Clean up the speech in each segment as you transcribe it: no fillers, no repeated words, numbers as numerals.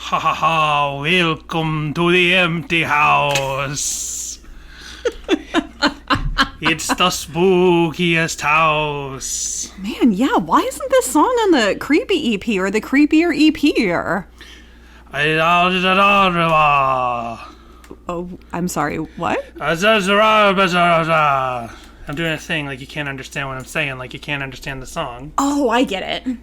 Ha ha ha, welcome to the empty house. It's the spookiest house. Man, yeah, why isn't this song on the Creepy EP or the Creepier EP? Oh, I'm sorry, what? I'm doing a thing like you can't understand what I'm saying, like you can't understand the song. Oh, I get it.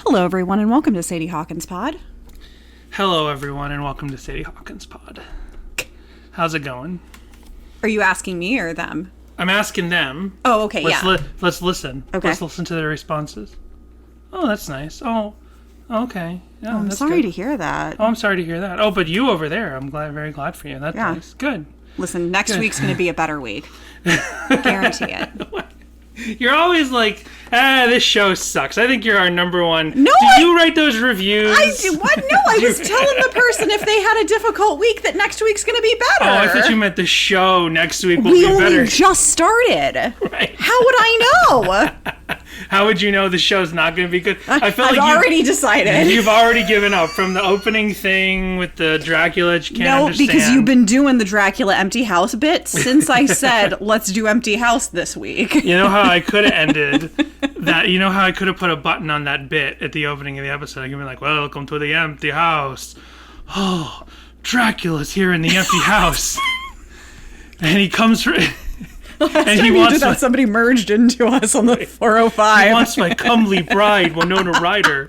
Hello, everyone, and welcome to Sadie Hawkins Pod. Hello, everyone, and welcome to Sadie Hawkins Pod. How's it going? Are you asking me or them? I'm asking them. Oh, okay, let's listen. Okay. Let's listen to their responses. Oh, that's nice. Oh, okay. Yeah, I'm that's sorry good. to hear that. Oh, I'm sorry to hear that. Oh, but you over there, I'm very glad for you. That's nice. Good. Listen, next week's going to be a better week. Guarantee it. You're always like, this show sucks. I think you're our number one. No, do you write those reviews? I do. What? No, I was telling the person if they had a difficult week that next week's going to be better. Oh, I thought you meant the show next week will be better. We only just started. Right. How would I know? How would you know the show's not going to be good? I feel like I've already decided. You've already given up from the opening thing with the Dracula. You can't understand. Because you've been doing the Dracula empty house bit since I said, let's do empty house this week. You know how I could have ended that? You know how I could have put a button on that bit at the opening of the episode? I could be like, welcome to the empty house. Oh, Dracula's here in the empty house. And he comes for... Last and time you did that, somebody merged into us on the 405. He wants my comely bride, Winona Ryder.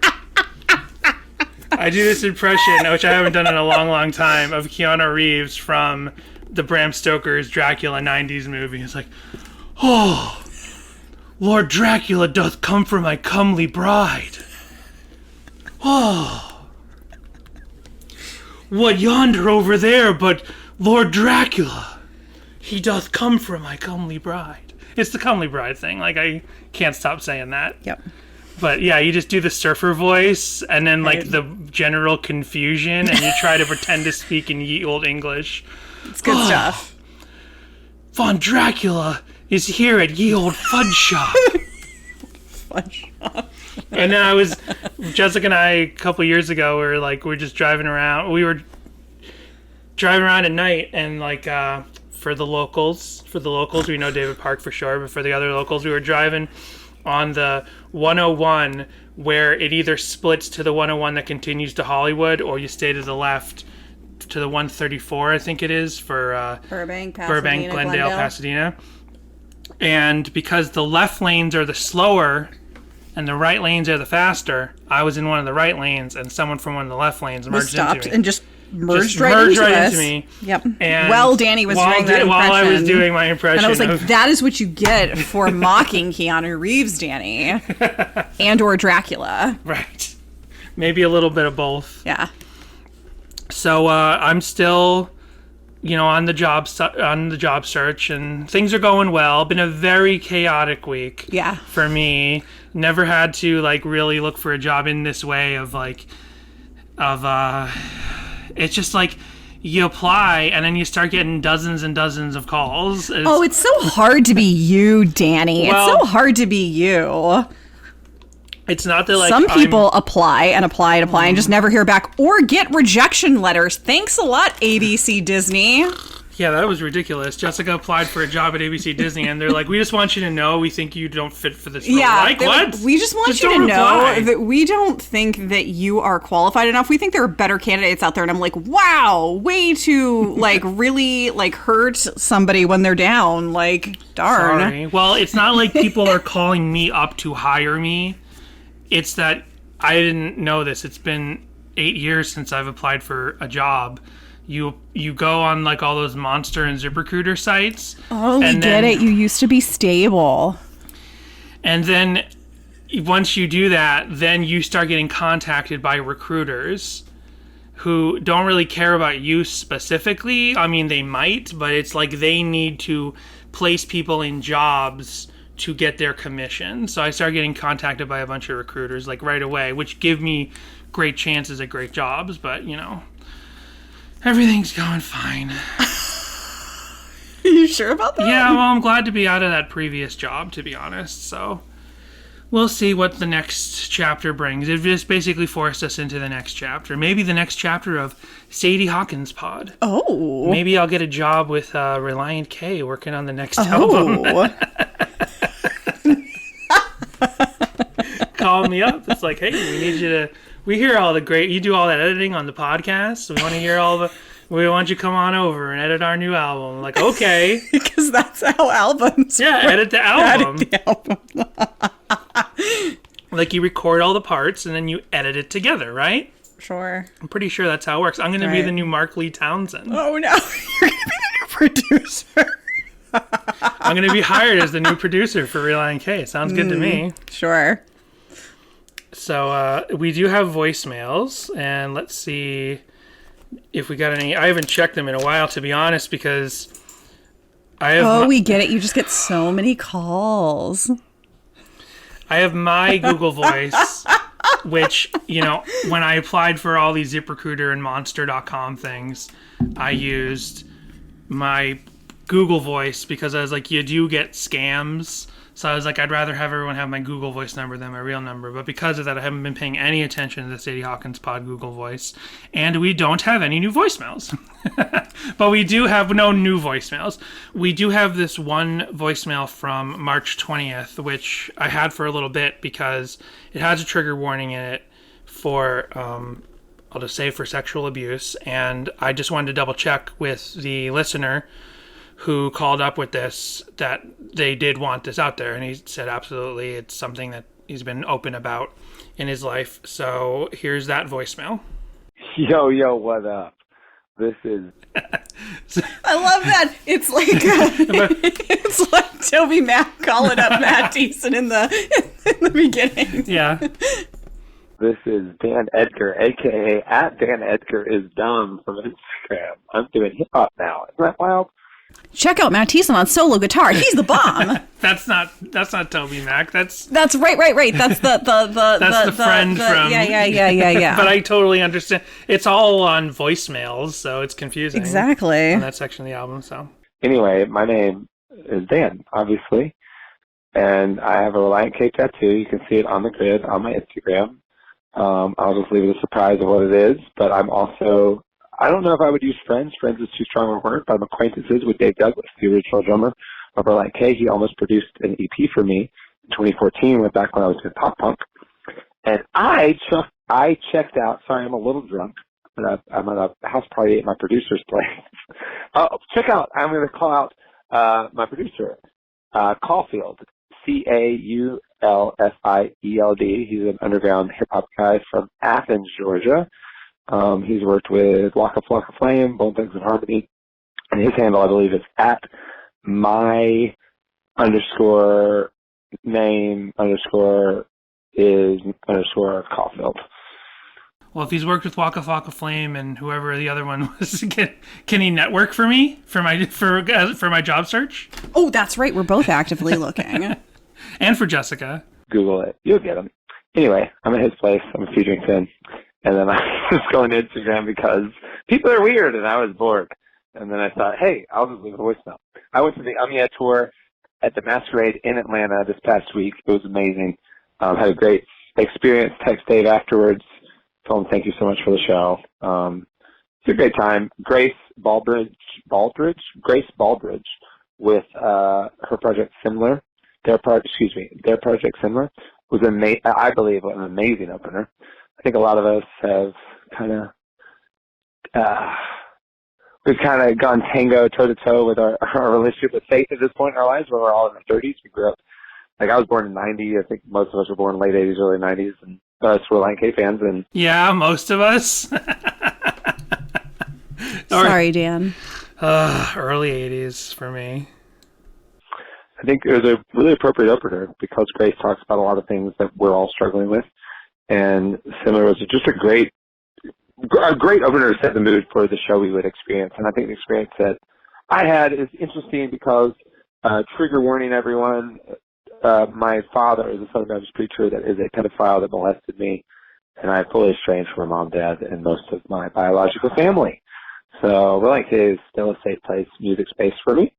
I do this impression, which I haven't done in a long, long time, of Keanu Reeves from the Bram Stoker's Dracula 90s movie. It's like, oh, Lord Dracula doth come for my comely bride. Oh, what yonder over there but Lord Dracula? He doth come for my comely bride. It's the comely bride thing. Like, I can't stop saying that. Yep. But, yeah, you just do the surfer voice and then, like, the general confusion, and you try to pretend to speak in ye old English. It's good stuff. Von Dracula is here at ye old fudge shop. Fudge shop. And then Jessica and I, a couple years ago, we were just driving around. We were driving around at night, and, like, for the locals, we know David Park for sure, but for the other locals, we were driving on the 101 where it either splits to the 101 that continues to Hollywood, or you stay to the left to the 134, I think it is, for Burbank, Glendale, Pasadena. And because the left lanes are the slower and the right lanes are the faster, I was in one of the right lanes, and someone from one of the left lanes merged into me. And just merged right into me. Yep. And Danny was doing that impression. While I was doing my impression. And I was like, that is what you get for mocking Keanu Reeves, Danny. And or Dracula. Right. Maybe a little bit of both. Yeah. So I'm still, on the job search, and things are going well. Been a very chaotic week. Yeah. For me. Never had to really look for a job in this way it's just like you apply and then you start getting dozens and dozens of calls. It's so hard to be you, Danny. It's so hard to be you. It's not that some people apply and just never hear back or get rejection letters. Thanks a lot, ABC Disney. Yeah, that was ridiculous. Jessica applied for a job at ABC Disney, and they're like, we just want you to know we think you don't fit for this role. Yeah, what? We just want you to know that we don't think that you are qualified enough. We think there are better candidates out there. And I'm like, wow, way to, really, hurt somebody when they're down. Darn. Sorry. Well, it's not like people are calling me up to hire me. It's that I didn't know this. It's been 8 years since I've applied for a job. You go on all those Monster and ZipRecruiter sites. Oh, we get it. You used to be stable. And then once you do that, then you start getting contacted by recruiters who don't really care about you specifically. I mean, they might, but it's like they need to place people in jobs to get their commission. So I started getting contacted by a bunch of recruiters right away, which give me great chances at great jobs, but everything's going fine. You you sure about that? Yeah, well, I'm glad to be out of that previous job, to be honest. So we'll see what the next chapter brings. It just basically forced us into the next chapter. Maybe the next chapter of Sadie Hawkins Pod. Oh. Maybe I'll get a job with Relient K working on the next album. Call me up. It's like, hey, we need you to... We hear all the great... You do all that editing on the podcast. We want to hear all the... We want you to come on over and edit our new album. I'm like, okay. Because that's how albums work. Edit the album. Edit the album. Like, you record all the parts and then you edit it together, right? Sure. I'm pretty sure that's how it works. I'm going to be the new Mark Lee Townsend. Oh, no. You're going to be the new producer. I'm going to be hired as the new producer for Relient K. Sounds good to me. Sure. So we do have voicemails, and let's see if we got any. I haven't checked them in a while, to be honest, because I have... we get it. You just get so many calls. I have my Google Voice, which, when I applied for all these ZipRecruiter and Monster.com things, I used my Google Voice because I was like, you do get scams. So I was like, I'd rather have everyone have my Google Voice number than my real number. But because of that, I haven't been paying any attention to the Sadie Hawkins Pod Google Voice. And we don't have any new voicemails. But we do have no new voicemails. We do have this one voicemail from March 20th, which I had for a little bit because it has a trigger warning in it for, I'll just say, for sexual abuse. And I just wanted to double check with the listener who called up with this, that they did want this out there. And he said, absolutely, it's something that he's been open about in his life. So here's that voicemail. Yo, what up? This is... I love that. It's like it's like Toby Mac calling up Matt Deason in the beginning. Yeah. This is Dan Edgar, a.k.a. @DanEdgarIsDumb from Instagram. I'm doing hip-hop now. Isn't that wild? Check out Matt Deason on solo guitar. He's the bomb. That's not Toby Mac. That's right. That's the friend from... Yeah. But I totally understand. It's all on voicemails, so it's confusing. Exactly. On that section of the album, so... Anyway, my name is Dan, obviously. And I have a Relient K tattoo. You can see it on the grid on my Instagram. I'll just leave it a surprise of what it is. But I'm also... I don't know if I would use friends. Friends is too strong a word, but I'm acquaintances with Dave Douglas, the original drummer of Relient K. He almost produced an EP for me in 2014, went back when I was in pop punk. And I checked out. Sorry, I'm a little drunk, but I'm at a house party at my producer's place. Check out. I'm going to call out my producer, Caulfield, Caulfield. He's an underground hip-hop guy from Athens, Georgia. He's worked with Waka Flocka Flame, Bone Thugs and Harmony, and his handle, I believe, is @my_name_is_Caulfield. Well, if he's worked with Waka Flocka Flame and whoever the other one was, can he network for me for my job search? Oh, that's right. We're both actively looking. And for Jessica. Google it. You'll get him. Anyway, I'm at his place. I'm a few drinks in. And then I was going to Instagram because people are weird, and I was bored. And then I thought, hey, I'll just leave a voicemail. I went to the Umia tour at the Masquerade in Atlanta this past week. It was amazing. Had a great experience. Text Dave afterwards. Told him thank you so much for the show. It's a great time. Grace Baldridge with her project Similar. Their project Similar was I believe an amazing opener. I think a lot of us have we've kind of gone tango toe to toe with our relationship with faith at this point in our lives, where we're all in our 30s. We grew up, like I was born in '90. I think most of us were born late '80s, early '90s, and us were Relient K fans. And yeah, most of us. Sorry, Dan. Early '80s for me. I think it was a really appropriate opener because Grace talks about a lot of things that we're all struggling with. And Similar was just a great opener to set the mood for the show we would experience. And I think the experience that I had is interesting because, trigger warning everyone, my father is a Southern Baptist preacher that is a pedophile that molested me. And I fully estranged from my mom, dad, and most of my biological family. So Relient K is still a safe place, music space for me.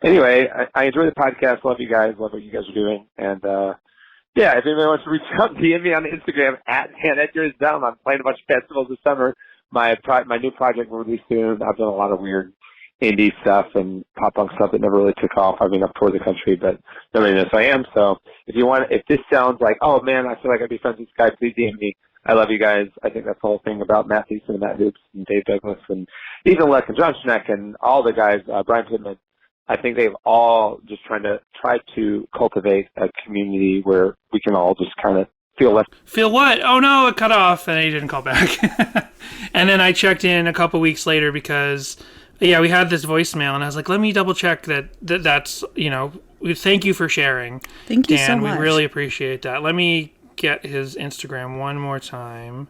anyway, I enjoy the podcast. Love you guys. Love what you guys are doing. And yeah, if anybody wants to reach out, DM me on Instagram at Dan Edgar is Dumb. I'm playing a bunch of festivals this summer. My new project will release soon. I've done a lot of weird indie stuff and pop punk stuff that never really took off. I've been up towards the country, but nobody knows who I am. So if this sounds like, oh man, I feel like I'd be friends with this guy, please DM me. I love you guys. I think that's the whole thing about Matt Thiessen and Matt Hoops and Dave Douglas and Ethan Leck and John Schneck and all the guys, Brian Pittman. I think they've all just try to cultivate a community where we can all just kind of feel left. Feel what? Oh no, it cut off and he didn't call back. And then I checked in a couple weeks later because, yeah, we had this voicemail and I was like, let me double check that's, thank you for sharing. Thank you Dan, so much. we really appreciate that. Let me get his Instagram one more time.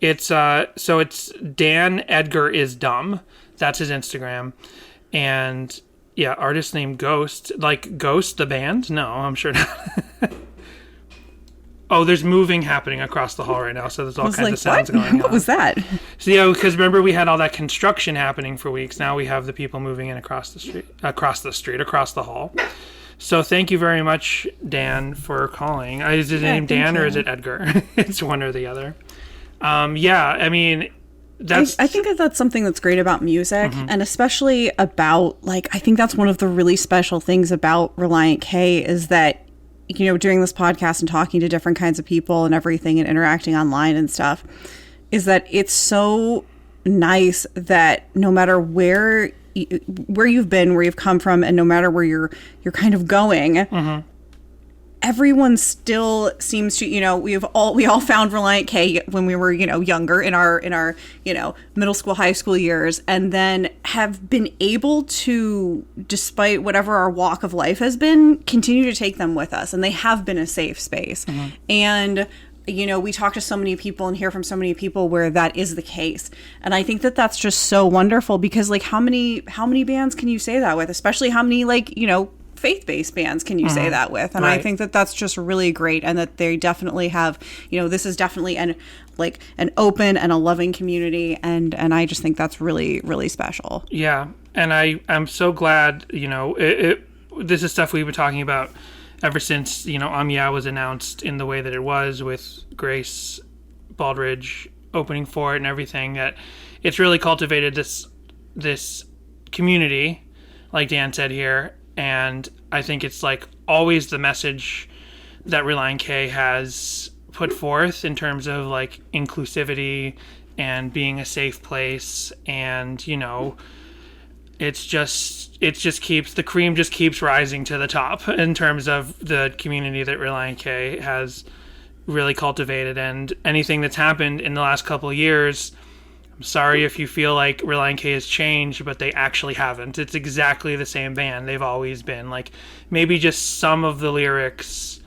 It's so it's Dan Edgar is Dumb. That's his Instagram. And yeah, artist name Ghost. Like Ghost the band? No, I'm sure not. Oh, there's moving happening across the hall right now, so there's all kinds of sounds going on. What was that? So yeah, because remember we had all that construction happening for weeks. Now we have the people moving in across the hall. So thank you very much, Dan, for calling. Is his name Dan or is it Edgar? It's one or the other. Yeah, I mean, I think that's something that's great about music, and especially about, I think that's one of the really special things about Relient K is that, doing this podcast and talking to different kinds of people and everything and interacting online and stuff, is that it's so nice that no matter where you've been, where you've come from, and no matter where you're kind of going, everyone still seems to, we all found Relient K when we were, younger in our middle school, high school years, and then have been able to, despite whatever our walk of life has been, continue to take them with us, and they have been a safe space. And we talk to so many people and hear from so many people where that is the case. And I think that that's just so wonderful because how many bands can you say that with? Especially how many faith-based bands can you say that with? And right. I think that that's just really great and that they definitely have, this is definitely an open and a loving community. And I just think that's really, really special. Yeah. And I'm so glad, this is stuff we've been talking about ever since, Yeah was announced in the way that it was with Grace Baldridge opening for it and everything, that it's really cultivated this community, like Dan said here. And I think it's always the message that Relient K has put forth in terms of inclusivity and being a safe place. And, the cream just keeps rising to the top in terms of the community that Relient K has really cultivated. And anything that's happened in the last couple of years, I'm sorry if you feel like Relient K has changed, but they actually haven't. It's exactly the same band they've always been. Maybe just some of the lyrics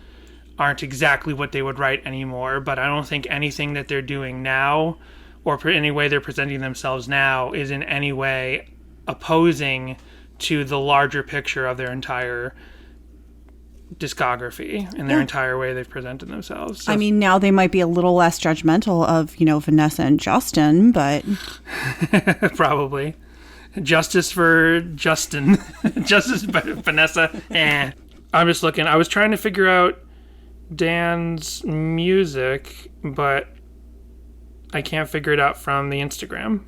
aren't exactly what they would write anymore, but I don't think anything that they're doing now or any way they're presenting themselves now is in any way opposing to the larger picture of their entire discography and their entire way they've presented themselves. So, I mean, now they might be a little less judgmental of, Vanessa and Justin, but probably justice for Justin, justice for Vanessa. I'm just looking. I was trying to figure out Dan's music, but I can't figure it out from the Instagram.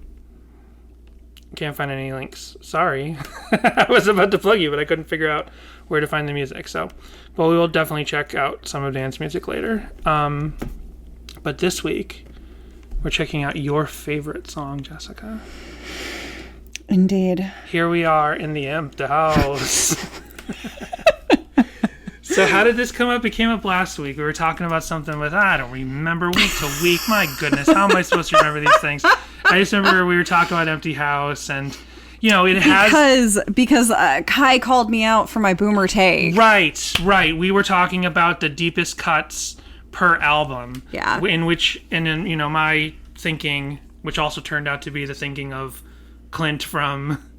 Can't find any links. Sorry. I was about to plug you, but I couldn't figure out where to find the music. So, but we will definitely check out some of Dan's music later. But this week, we're checking out your favorite song, Jessica. Indeed. Here we are in the empty house. So how did this come up? It came up last week. We were talking about something with, I don't remember week to week. My goodness, how am I supposed to remember these things? I just remember we were talking about Empty House and, it has... Because Kai called me out for my boomer take. Right. We were talking about the deepest cuts per album. Yeah. In my thinking, which also turned out to be the thinking of Clint from...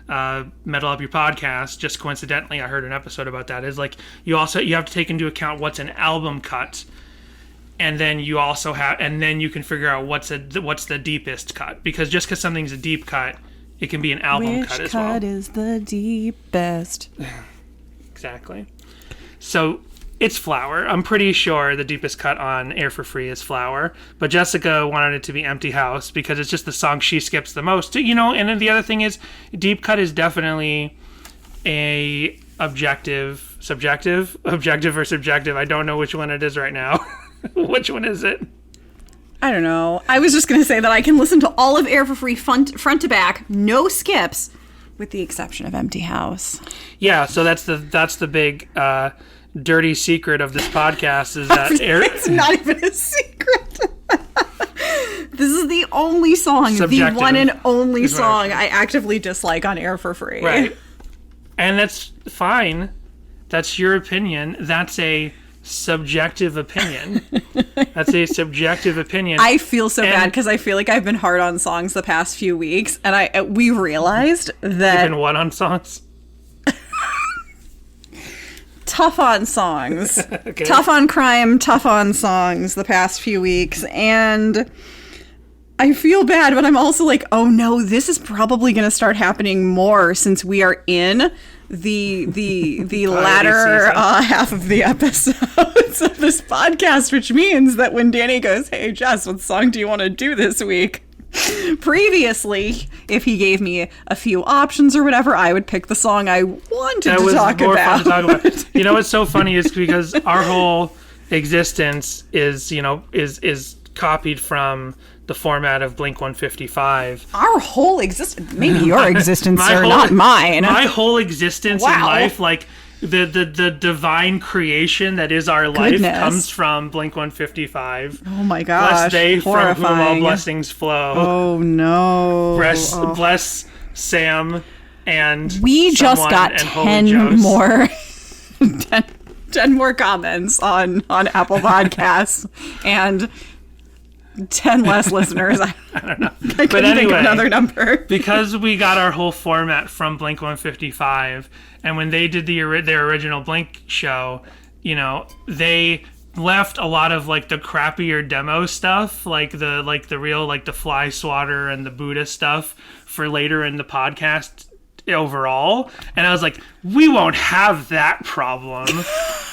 Metal Up Your Podcast, just coincidentally I heard an episode about that, is you have to take into account what's an album cut, and then you can figure out what's the deepest cut, because just because something's a deep cut It can be an album cut as well. Which cut is the deepest? Exactly. So it's Flower. I'm pretty sure the deepest cut on Air for Free is Flower. But Jessica wanted it to be Empty House because it's just the song she skips the most. You know, and then the other thing is Deep Cut is definitely a subjective or subjective. I don't know which one it is right now. Which one is it? I don't know. I was just going to say that I can listen to all of Air for Free front to back, no skips, with the exception of Empty House. Yeah, so that's the big dirty secret of this podcast is that It's not even a secret. This is the only song, Subjective the one and only song I actively dislike on Air for Free. Right. And that's fine. That's your opinion. That's a subjective opinion. That's a subjective opinion. I feel so bad because I feel like I've been hard on songs the past few weeks, and we realized that you've been what on songs? Tough on songs. Okay. Tough on crime, tough on songs the past few weeks, and I feel bad, but I'm also like, oh no, this is probably going to start happening more since we are in the latter half of the episodes of this podcast, which means that when Danny goes, hey Jess, what song do you want to do this week? Previously, if he gave me a few options or whatever, I would pick the song I wanted to talk about. Fun to talk about. You know what's so funny is because our whole existence is copied from the format of Blink 155. Our whole existence, maybe your existence, sir, not mine. My whole existence in life, like the divine creation that is our life, comes from Blink 155. Oh my gosh! Bless they horrifying. From whom all blessings flow. Oh no! Bless Sam and we just got 10 more. 10 more comments on Apple Podcasts and 10 less listeners. I don't know. I couldn't think of another number. Because we got our whole format from Blink 155, and when they did their original Blink show, you know, they left a lot of like the crappier demo stuff, like the real like the Fly Swatter and the Buddha stuff for later in the podcast overall. And I was like, we won't have that problem.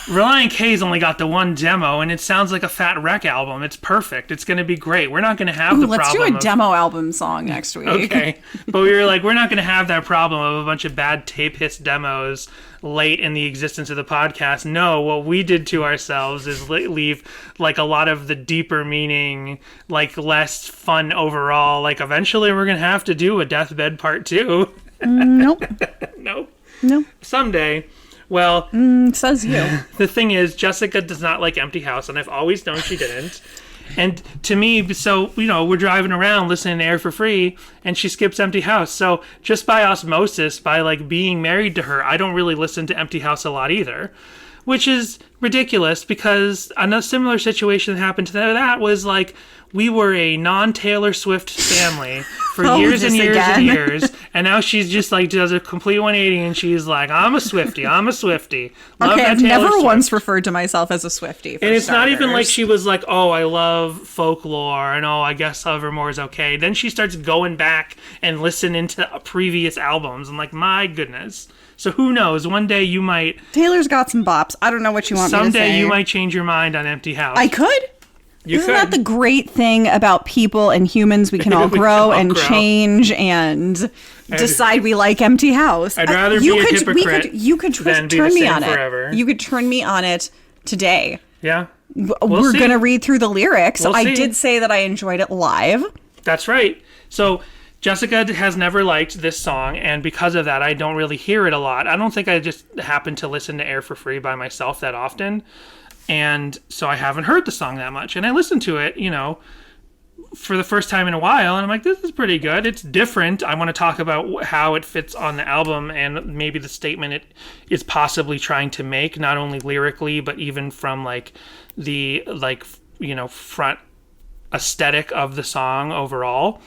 Relient K's only got the one demo, and it sounds like a Fat Wreck album. It's perfect. It's going to be great. We're not going to have the problem. Let's do a demo album song next week. Okay. But we were like, we're not going to have that problem of a bunch of bad tape hits demos late in the existence of the podcast. No, what we did to ourselves is leave like a lot of the deeper meaning, like less fun overall. Like eventually we're going to have to do a Deathbed Part 2. Nope. Nope. Someday. Well, says you. The thing is, Jessica does not like Empty House, and I've always known she didn't. And to me, so, you know, we're driving around listening to Air for Free, and she skips Empty House. So just by osmosis, by like being married to her, I don't really listen to Empty House a lot either. Which is ridiculous because a similar situation that happened to that was like, we were a non-Taylor Swift family for years and years and years, and now she's just like does a complete 180, and she's like, I'm a Swiftie. Love okay, I've never Swift. Once referred to myself as a Swiftie. And it's not even like she was like, oh, I love folklore, and oh, I guess Evermore is okay. Then she starts going back and listening to previous albums, and like, my goodness. So who knows? One day you might... Taylor's got some bops. I don't know what you want me to say. Someday you might change your mind on Empty House. I could. Isn't that the great thing about people and humans? We can all grow and change and decide we like Empty House. I'd rather be a hypocrite you could than be turn the me same on forever. it. You could turn me on it today. Yeah. We're going to read through the lyrics. We'll I did say that I enjoyed it live. That's right. So Jessica has never liked this song, and because of that, I don't really hear it a lot. I don't think I just happen to listen to Air for Free by myself that often. And so I haven't heard the song that much. And I listened to it, you know, for the first time in a while. And I'm like, this is pretty good. It's different. I want to talk about how it fits on the album and maybe the statement it is possibly trying to make, not only lyrically, but even from like the, like, you know, front aesthetic of the song overall.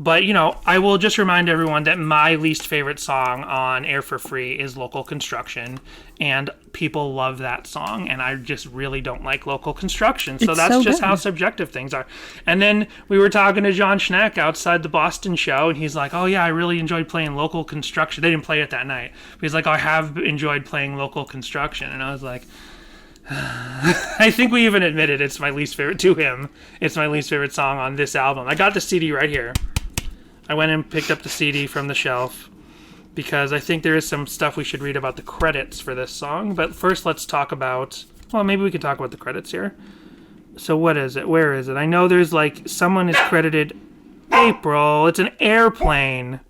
But, I will just remind everyone that my least favorite song on Air for Free is Local Construction. And people love that song. And I just really don't like Local Construction. So that's just how subjective things are. And then we were talking to John Schneck outside the Boston show. And he's like, oh, yeah, I really enjoyed playing Local Construction. They didn't play it that night. But he's like, I have enjoyed playing Local Construction. And I was like... I think we even admitted it's my least favorite to him. It's my least favorite song on this album. I got the CD right here. I went and picked up the CD from the shelf because I think there is some stuff we should read about the credits for this song. But first, let's talk about... Well, maybe we could talk about the credits here. So what is it? Where is it? I know there's someone is credited... April. It's an airplane.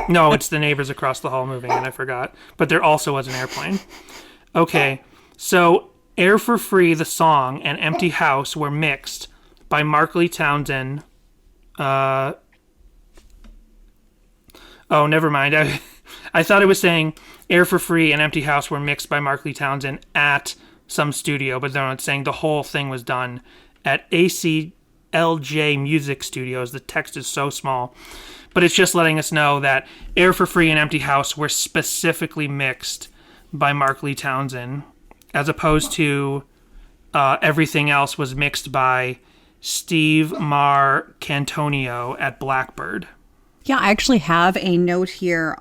No, it's the neighbors across the hall moving, and I forgot. But there also was an airplane. Okay, so Air for Free, the song, and Empty House were mixed by Markley Townsend. Oh, never mind. I thought it was saying Air for Free and Empty House were mixed by Markley Townsend at some studio, but then it's saying the whole thing was done at ACLJ Music Studios. The text is so small. But it's just letting us know that Air for Free and Empty House were specifically mixed by Markley Townsend, as opposed to everything else was mixed by Steve Marcantonio at Blackbird. Yeah, I actually have a note here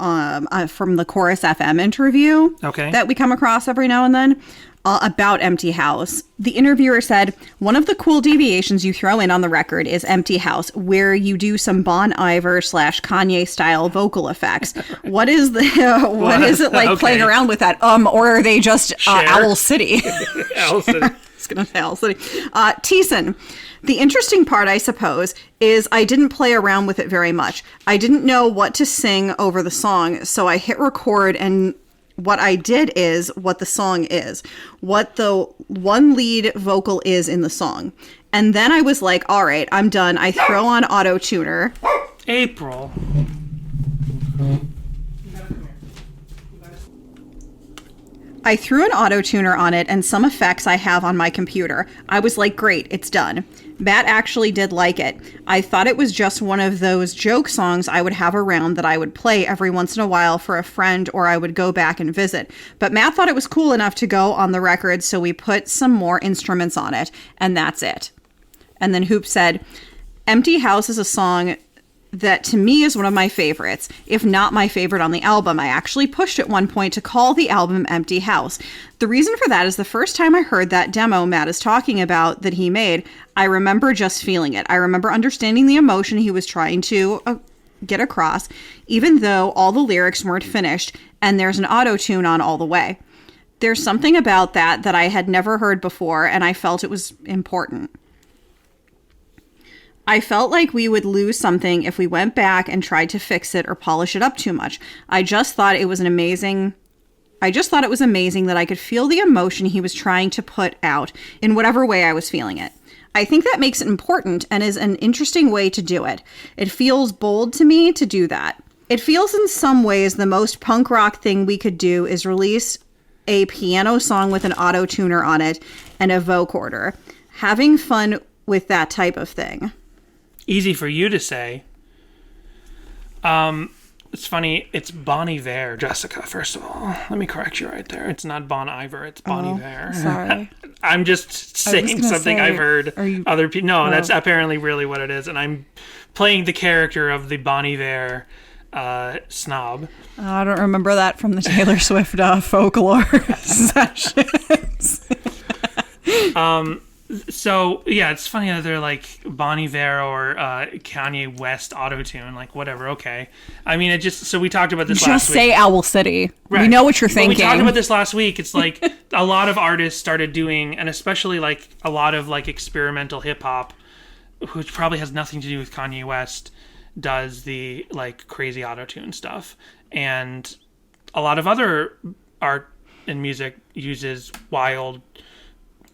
from the Chorus FM interview that we come across every now and then about Empty House. The interviewer said, one of the cool deviations you throw in on the record is Empty House, where you do some Bon Iver / Kanye style vocal effects. What is what is it like playing around with that? Or are they just Owl City? Owl City. I was going to say Owl City. Thiessen. The interesting part, I suppose, is I didn't play around with it very much. I didn't know what to sing over the song, so I hit record, and what I did is what the song is, what the one lead vocal is in the song. And then I was like, all right, I'm done. I throw on auto-tuner. April. I threw an auto-tuner on it and some effects I have on my computer. I was like, great, it's done. Matt actually did like it. I thought it was just one of those joke songs I would have around that I would play every once in a while for a friend, or I would go back and visit. But Matt thought it was cool enough to go on the record, so we put some more instruments on it, and that's it. And then Hoop said, Empty House is a song that to me is one of my favorites, if not my favorite on the album. I actually pushed at one point to call the album Empty House. The reason for that is the first time I heard that demo Matt is talking about that he made, I remember just feeling it. I remember understanding the emotion he was trying to get across, even though all the lyrics weren't finished and there's an auto-tune on all the way. There's something about that I had never heard before, and I felt it was important. I felt like we would lose something if we went back and tried to fix it or polish it up too much. I just thought it was amazing that I could feel the emotion he was trying to put out in whatever way I was feeling it. I think that makes it important and is an interesting way to do it. It feels bold to me to do that. It feels in some ways the most punk rock thing we could do is release a piano song with an auto-tuner on it and a vocoder. Having fun with that type of thing. Easy for you to say. It's funny. It's Bon Iver, Jessica, first of all. Let me correct you right there. It's not Bon Iver. It's Bon Iver. Sorry. I'm just saying something I've heard other people... No, that's apparently really what it is. And I'm playing the character of the Bon Iver snob. I don't remember that from the Taylor Swift folklore sessions. So, yeah, it's funny that they're like Bon Iver or Kanye West auto-tune, like whatever, okay. I mean, it just, so we talked about this last week. Just say Owl City. Right. We know what you're thinking. We talked about this last week. It's like a lot of artists started doing, and especially like a lot of like experimental hip-hop, which probably has nothing to do with Kanye West, does the like crazy auto-tune stuff. And a lot of other art and music uses wild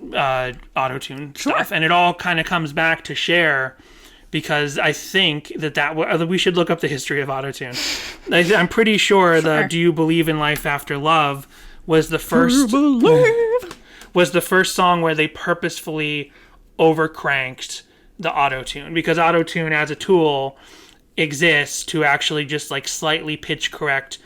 auto-tune stuff, and it all kind of comes back to Cher, because I think that we should look up the history of auto-tune. I'm pretty sure the "Do You Believe in Life After Love" was the first song where they purposefully overcranked the auto-tune, because auto-tune as a tool exists to actually just like slightly pitch correct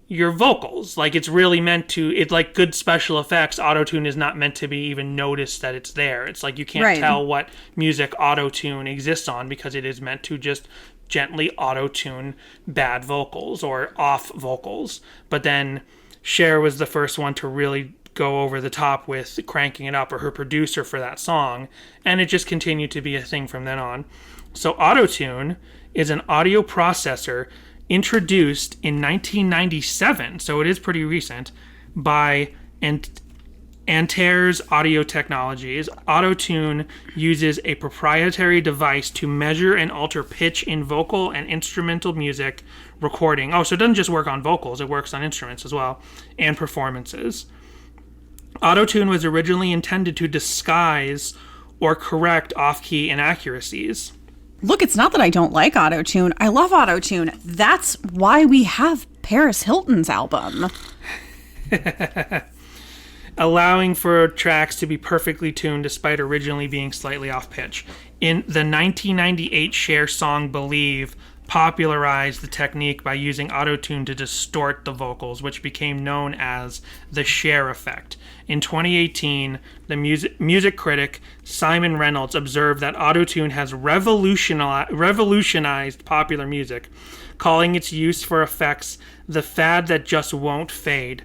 your vocals. Like it's really meant to, it's like good special effects. Auto-tune is not meant to be even noticed that it's there. It's like you can't tell what music auto-tune exists on, because it is meant to just gently auto-tune bad vocals or off vocals. But then Cher was the first one to really go over the top with cranking it up, or her producer for that song, and it just continued to be a thing from then on. So auto-tune is an audio processor introduced in 1997, so it is pretty recent, by Antares Audio Technologies. Auto-tune uses a proprietary device to measure and alter pitch in vocal and instrumental music recording. Oh, so it doesn't just work on vocals, it works on instruments as well, and performances. Auto-tune was originally intended to disguise or correct off-key inaccuracies. Look, it's not that I don't like auto-tune. I love auto-tune. That's why we have Paris Hilton's album. Allowing for tracks to be perfectly tuned despite originally being slightly off pitch. In the 1998 Cher song Believe, popularized the technique by using auto-tune to distort the vocals, which became known as the Cher effect. In 2018, the music critic Simon Reynolds observed that auto-tune has revolutionized popular music, calling its use for effects the fad that just won't fade.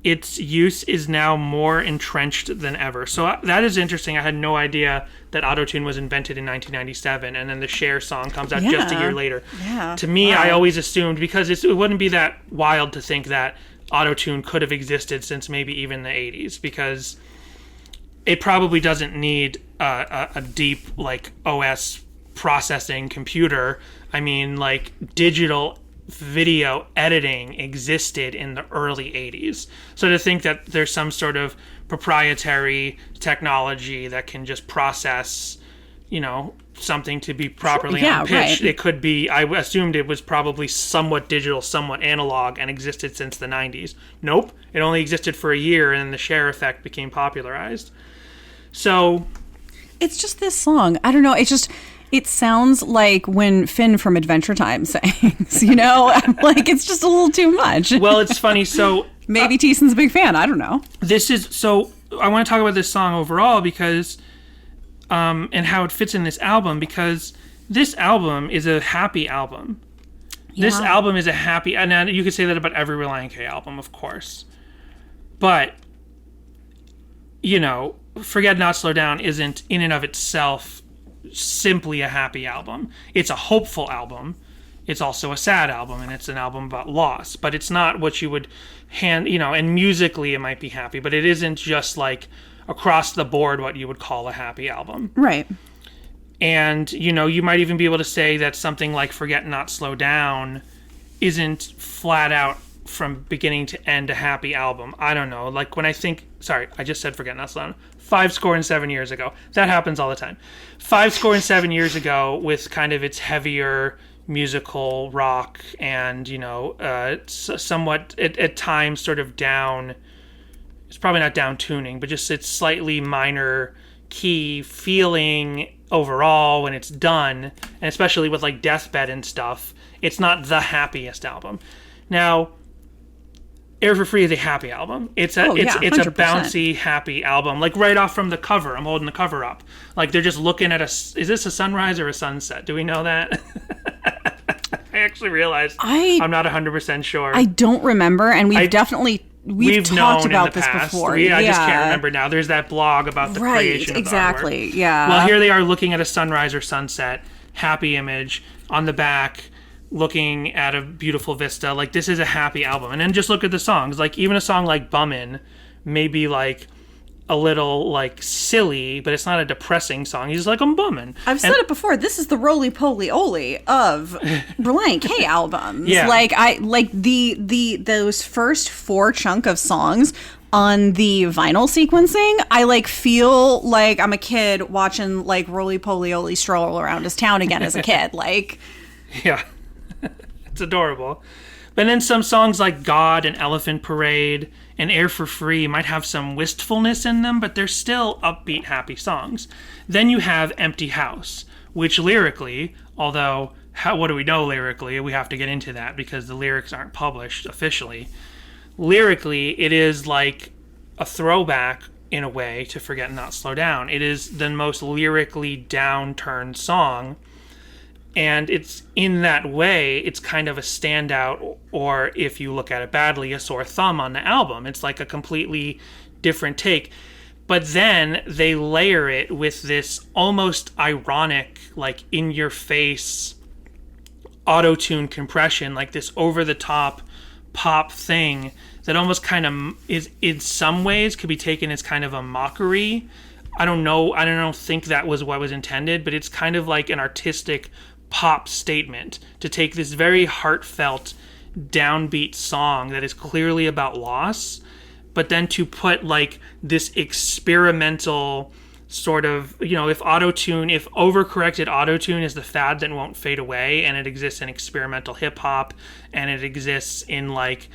Its use is now more entrenched than ever. So that is interesting. I had no idea that auto-tune was invented in 1997, and then the Cher song comes out just a year later. Yeah. To me, I always assumed, because it wouldn't be that wild to think that auto-tune could have existed since maybe even the 80s, because it probably doesn't need a deep like OS processing computer. I mean, like digital video editing existed in the early 80s. So to think that there's some sort of proprietary technology that can just process, something to be properly on pitch, it could be, I assumed it was probably somewhat digital, somewhat analog, and existed since the 90s. Nope. It only existed for a year, and then the Cher effect became popularized. So it's just this song. I don't know. It sounds like when Finn from Adventure Time sings, I'm like, it's just a little too much. Well, it's funny. So maybe Teeson's a big fan. I don't know. I want to talk about this song overall because, and how it fits in this album, because this album is a happy album. Yeah. This album is a happy, and you could say that about every Relient K album, of course. But, Forget Not Slow Down isn't in and of itself simply a happy album. It's a hopeful album. It's also a sad album, and it's an album about loss. But it's not what you would and musically it might be happy, but it isn't just like across the board what you would call a happy album. Right. And, you might even be able to say that something like Forget Not Slow Down isn't flat out from beginning to end a happy album. I don't know. Like when I just said Forget Not Slow Down. 7 years ago. That happens all the time. 7 years ago, with kind of its heavier musical rock and, somewhat at times sort of down, it's probably not down tuning, but just its slightly minor key feeling overall when it's done, and especially with like Deathbed and stuff, it's not the happiest album. Now, Air for Free is a happy album. It's a bouncy, happy album. Like right off from the cover, I'm holding the cover up. Like they're just looking at is this a sunrise or a sunset? Do we know that? I actually realized I'm not 100% sure. I don't remember, and we've talked about this before. I just can't remember now. There's that blog about the creation of the artwork. Yeah. Well, here they are looking at a sunrise or sunset, happy image on the back, looking at a beautiful vista. Like, this is a happy album. And then just look at the songs. Like, even a song like Bummin' may be like a little like silly, but it's not a depressing song. He's just like, I'm bummin'. I've said it before. This is the roly poly oly of Relient K albums. Yeah. Like those first 4 chunk of songs on the vinyl sequencing, I like feel like I'm a kid watching like roly poly oly stroll around his town again as a kid. Like, yeah. It's adorable. But then some songs like God and Elephant Parade and Air for Free might have some wistfulness in them, but they're still upbeat, happy songs. Then you have Empty House, which lyrically, although what do we know lyrically? We have to get into that because the lyrics aren't published officially. Lyrically, it is like a throwback in a way to Forget Not Slow Down. It is the most lyrically downturned song. And it's in that way, it's kind of a standout, or if you look at it badly, a sore thumb on the album. It's like a completely different take. But then they layer it with this almost ironic, like in-your-face auto-tune compression, like this over-the-top pop thing that almost kind of is, in some ways, could be taken as kind of a mockery. I don't know. I don't think that was what was intended, but it's kind of like an artistic pop statement to take this very heartfelt downbeat song that is clearly about loss, but then to put like this experimental sort of, if overcorrected autotune is the fad that won't fade away, and it exists in experimental hip hop, and it exists in like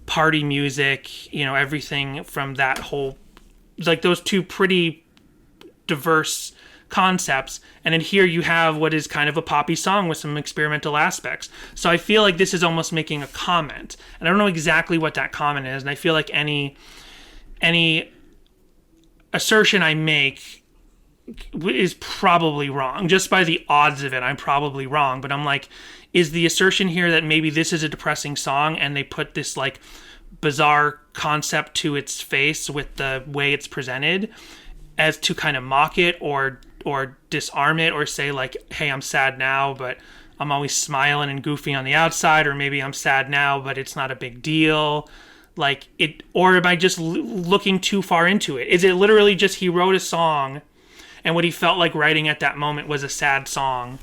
party music, everything from that whole, like those two pretty diverse concepts, and then here you have what is kind of a poppy song with some experimental aspects. So I feel like this is almost making a comment, and I don't know exactly what that comment is, and I feel like any assertion I make is probably wrong. Just by the odds of it, I'm probably wrong, but I'm like, is the assertion here that maybe this is a depressing song and they put this like bizarre concept to its face with the way it's presented as to kind of mock it or disarm it, or say like, hey, I'm sad now, but I'm always smiling and goofy on the outside, or maybe I'm sad now, but it's not a big deal. Like it, or am I just looking too far into it? Is it literally just he wrote a song and what he felt like writing at that moment was a sad song,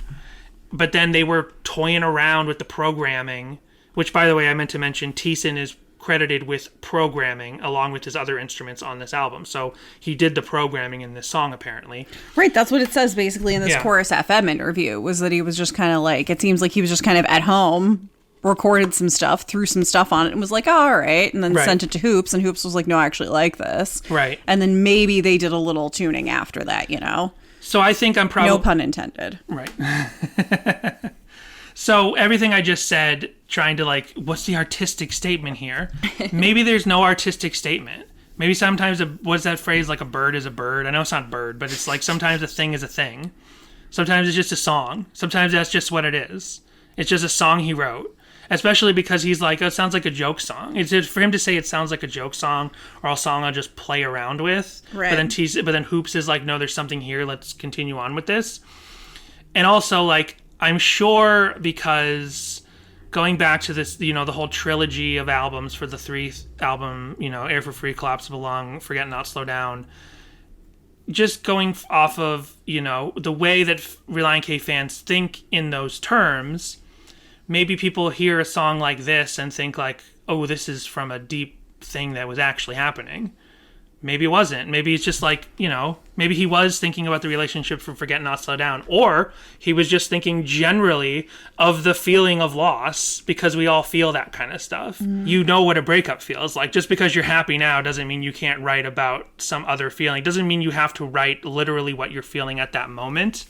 but then they were toying around with the programming, which, by the way, I meant to mention, Thiessen is credited with programming along with his other instruments on this album. So he did the programming in this song, apparently. Right, that's what it says basically in this Chorus FM interview, was that he was just kind of like, it seems like he was just kind of at home, recorded some stuff, threw some stuff on it, and was like, oh, all right, and then sent it to Hoops, and Hoops was like, no, I actually like this. Right. And then maybe they did a little tuning after that, So I think I'm probably... No pun intended. Right. So everything I just said, trying to like, what's the artistic statement here? Maybe there's no artistic statement. Maybe sometimes, what's that phrase, like a bird is a bird? I know it's not bird, but it's like sometimes a thing is a thing. Sometimes it's just a song. Sometimes that's just what it is. It's just a song he wrote. Especially because he's like, oh, it sounds like a joke song. It's for him to say it sounds like a joke song or a song I'll just play around with. Right. But then Hoops is like, no, there's something here. Let's continue on with this. And also, like, I'm sure because going back to this, the whole trilogy of albums for the 3rd album, Air for Free, Collapsible Lung, Forget Not Slow Down, just going off of, the way that Relient K fans think in those terms, maybe people hear a song like this and think like, oh, this is from a deep thing that was actually happening. Maybe it wasn't. Maybe it's just like, maybe he was thinking about the relationship from Forget Not Slow Down, or he was just thinking generally of the feeling of loss, because we all feel that kind of stuff. You know what a breakup feels like. Just because you're happy now doesn't mean you can't write about some other feeling. Doesn't mean you have to write literally what you're feeling at that moment,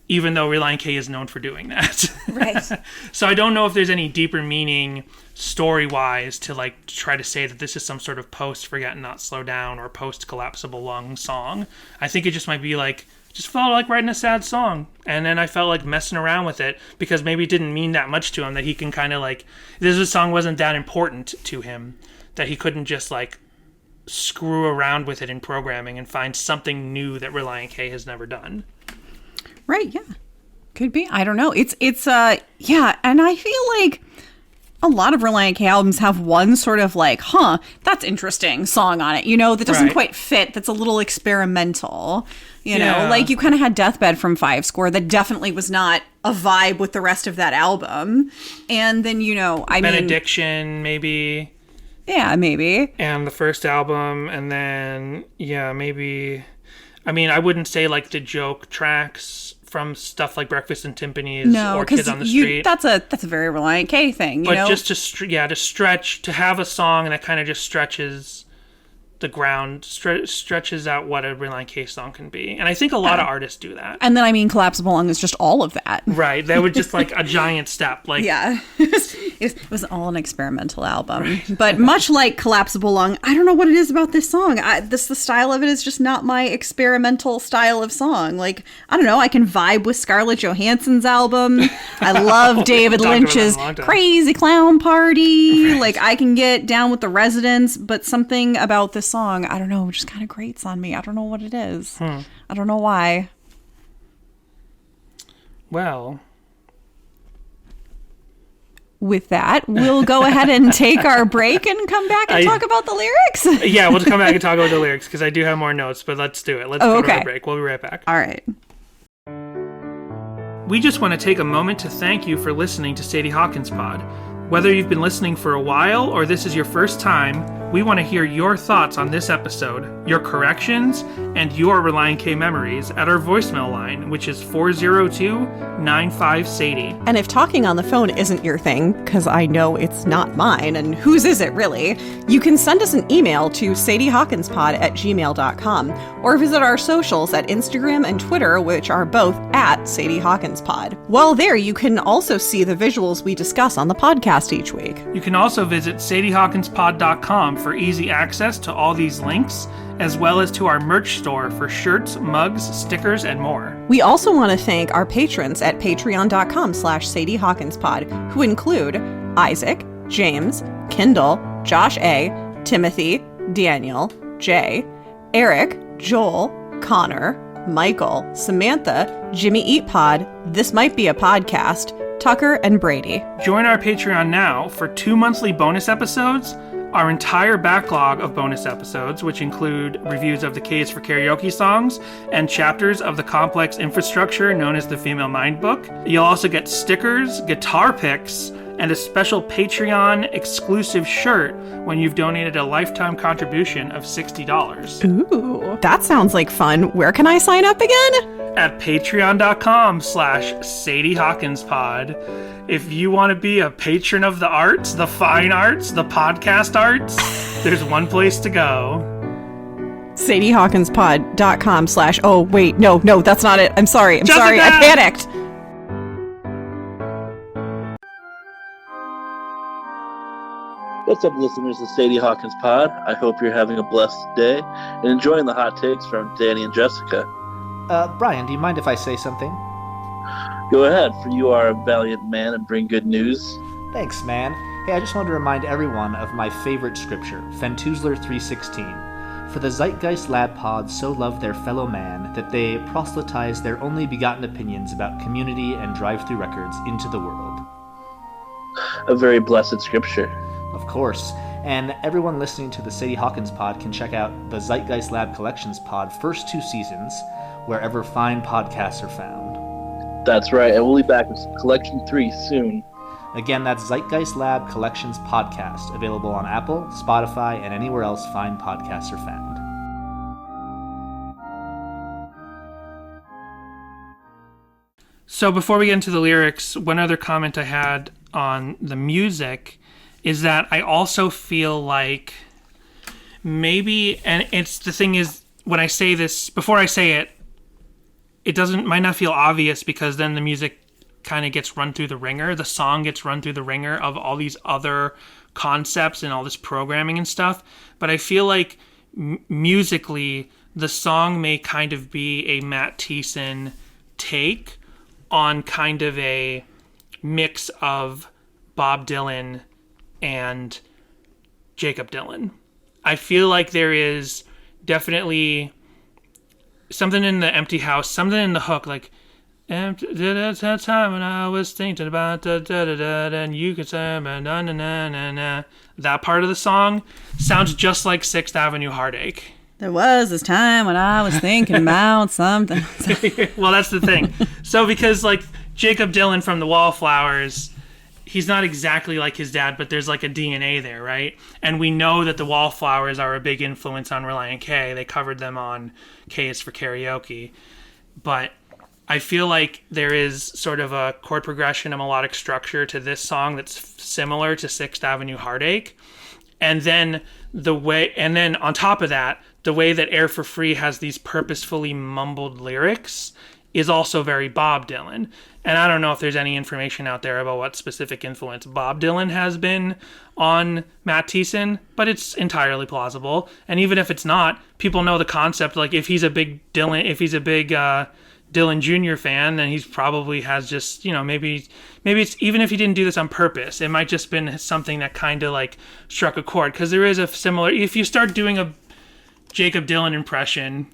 even though Relient K is known for doing that. Right. So I don't know if there's any deeper meaning story-wise to like try to say that this is some sort of post-Forget Not Slow Down or post-Collapsible Lung song. I think it just might be like, just felt like writing a sad song. And then I felt like messing around with it because maybe it didn't mean that much to him, that he can kind of like, this song wasn't that important to him, that he couldn't just like screw around with it in programming and find something new that Relient K has never done. Right, yeah. Could be. I don't know. It's yeah, and I feel like a lot of Relient K albums have one sort of like, that's interesting song on it, that doesn't quite fit, that's a little experimental, you know? Like, you kind of had Deathbed from Five Score that definitely was not a vibe with the rest of that album. And then, Benediction, maybe. Yeah, maybe. And the first album, and then, maybe... I mean, I wouldn't say like the joke tracks from stuff like Breakfast in Timpani's or Kids on the Street. That's a very Relient K thing, you know? But just to stretch, to have a song that kind of just stretches the ground, stretches out what a Relient K song can be. And I think a lot of artists do that. And then, I mean, Collapsible Lung is just all of that. Right. That was just like a giant step. Like, yeah. It was all an experimental album. Right. But much like Collapsible Lung, I don't know what it is about this song. The style of it is just not my experimental style of song. Like, I don't know. I can vibe with Scarlett Johansson's album. I love David Lynch's Crazy Clown Party. Right. Like, I can get down with The Residents, but something about this song, I don't know, just kind of grates on me. I don't know what it is. I don't know why. Well, with that, we'll go ahead and take our break and come back and talk about the lyrics. Yeah, we'll just come back and talk about the lyrics because I do have more notes, but let's do it. Let's go to the break. We'll be right back. All right. We just want to take a moment to thank you for listening to Sadie Hawkins Pod. Whether you've been listening for a while or this is your first time, we want to hear your thoughts on this episode, your corrections, and your Relient K memories at our voicemail line, which is 402-95-SADIE. And if talking on the phone isn't your thing, because I know it's not mine, and whose is it really, you can send us an email to sadiehawkinspod@gmail.com or visit our socials at Instagram and Twitter, which are both at Sadie Hawkins Pod. While there, you can also see the visuals we discuss on the podcast each week. You can also visit sadiehawkinspod.com for easy access to all these links, as well as to our merch store for shirts, mugs, stickers, and more. We also want to thank our patrons at patreon.com/sadiehawkinspod, who include Isaac, James, Kendall, Josh A., Timothy, Daniel, Jay, Eric, Joel, Connor, Michael, Samantha, Jimmy Eat Pod, This Might Be a Podcast, Tucker, and Brady. Join our Patreon now for 2 monthly bonus episodes, our entire backlog of bonus episodes, which include reviews of the K's for Karaoke songs and chapters of the complex infrastructure known as the Female Mind book. You'll also get stickers, guitar picks, and a special Patreon exclusive shirt when you've donated a lifetime contribution of $60. Ooh, that sounds like fun. Where can I sign up again? At patreon.com/SadieHawkinsPod. If you want to be a patron of the arts, the fine arts, the podcast arts, there's one place to go. SadieHawkinsPod.com/ oh, wait, no, that's not it. I'm sorry, Jessica! Sorry, I panicked. What's up, listeners of Sadie Hawkins Pod? I hope you're having a blessed day and enjoying the hot takes from Danny and Jessica. Brian, do you mind if I say something? Go ahead, for you are a valiant man and bring good news. Thanks, man. Hey, I just wanted to remind everyone of my favorite scripture, Fentuzler 3:16. For the Zeitgeist Lab Pods so love their fellow man that they proselytize their only begotten opinions about community and drive-thru records into the world. A very blessed scripture. Of course. And everyone listening to the Sadie Hawkins Pod can check out the Zeitgeist Lab Collections Pod first 2 seasons, wherever fine podcasts are found. That's right, and we'll be back with Collection 3 soon. Again, that's Zeitgeist Lab Collections Podcast, available on Apple, Spotify, and anywhere else fine podcasts are found. So before we get into the lyrics, one other comment I had on the music is that I also feel like maybe, and it's the thing is, when I say this, before I say it, it might not feel obvious because then the music kind of gets run through the ringer. The song gets run through the ringer of all these other concepts and all this programming and stuff. But I feel like musically, the song may kind of be a Matt Thiessen take on kind of a mix of Bob Dylan and Jacob Dylan. I feel like there is definitely something in the Empty House, something in the hook, like that time when I was thinking about and you could say na na na na na. That part of the song sounds just like 6th Avenue Heartache. There was this time when I was thinking about something. Well, that's the thing. So because like Jacob Dylan from the Wallflowers, he's not exactly like his dad, but there's like a DNA there, right? And we know that the Wallflowers are a big influence on Relient K. They covered them on K is for Karaoke. But I feel like there is sort of a chord progression, a melodic structure to this song that's similar to Sixth Avenue Heartache. And then on top of that, the way that Air for Free has these purposefully mumbled lyrics is also very Bob Dylan. And I don't know if there's any information out there about what specific influence Bob Dylan has been on Matt Thiessen, but it's entirely plausible. And even if it's not, people know the concept. Like if he's a big Dylan Jr. fan, then he's probably has just, maybe it's, even if he didn't do this on purpose, it might just been something that kind of like struck a chord. Because there is a similar, if you start doing a Jacob Dylan impression,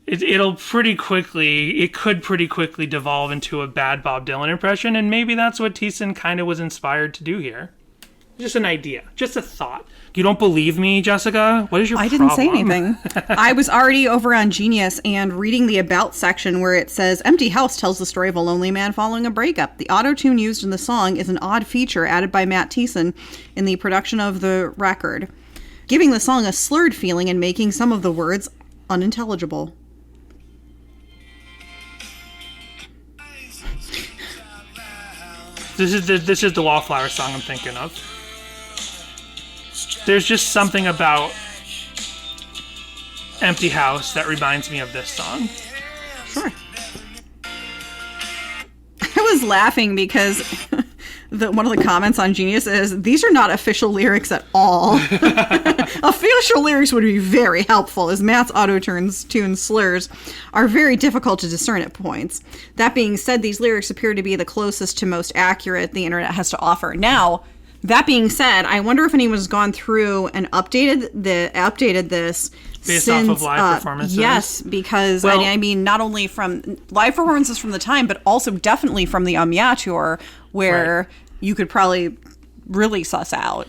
it could pretty quickly devolve into a bad Bob Dylan impression, and maybe that's what Thiessen kind of was inspired to do here. Just an idea, just a thought. You don't believe me, Jessica? What is your problem? I didn't say anything. I was already over on Genius and reading the About section where it says, Empty House tells the story of a lonely man following a breakup. The auto-tune used in the song is an odd feature added by Matt Thiessen in the production of the record, giving the song a slurred feeling and making some of the words unintelligible. This is the Wallflower song I'm thinking of. There's just something about Empty House that reminds me of this song. Sure. I was laughing because one of the comments on Genius is, these are not official lyrics at all. Official lyrics would be very helpful, as Matt's auto-tune slurs are very difficult to discern at points. That being said, these lyrics appear to be the closest to most accurate the internet has to offer. Now, that being said, I wonder if anyone's gone through and updated this based off of live performances. Yes, because I mean, not only from live performances from the time, but also definitely from the Yeah tour, where you could probably really suss out.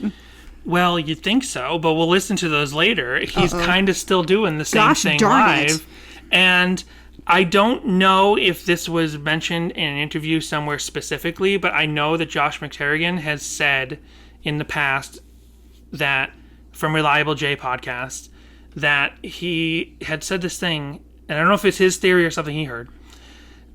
Well, you'd think so, but we'll listen to those later. He's kind of still doing the same thing live. And I don't know if this was mentioned in an interview somewhere specifically, but I know that Josh McTerrigan has said in the past that, from Reliable J podcast, that he had said this thing, and I don't know if it's his theory or something he heard,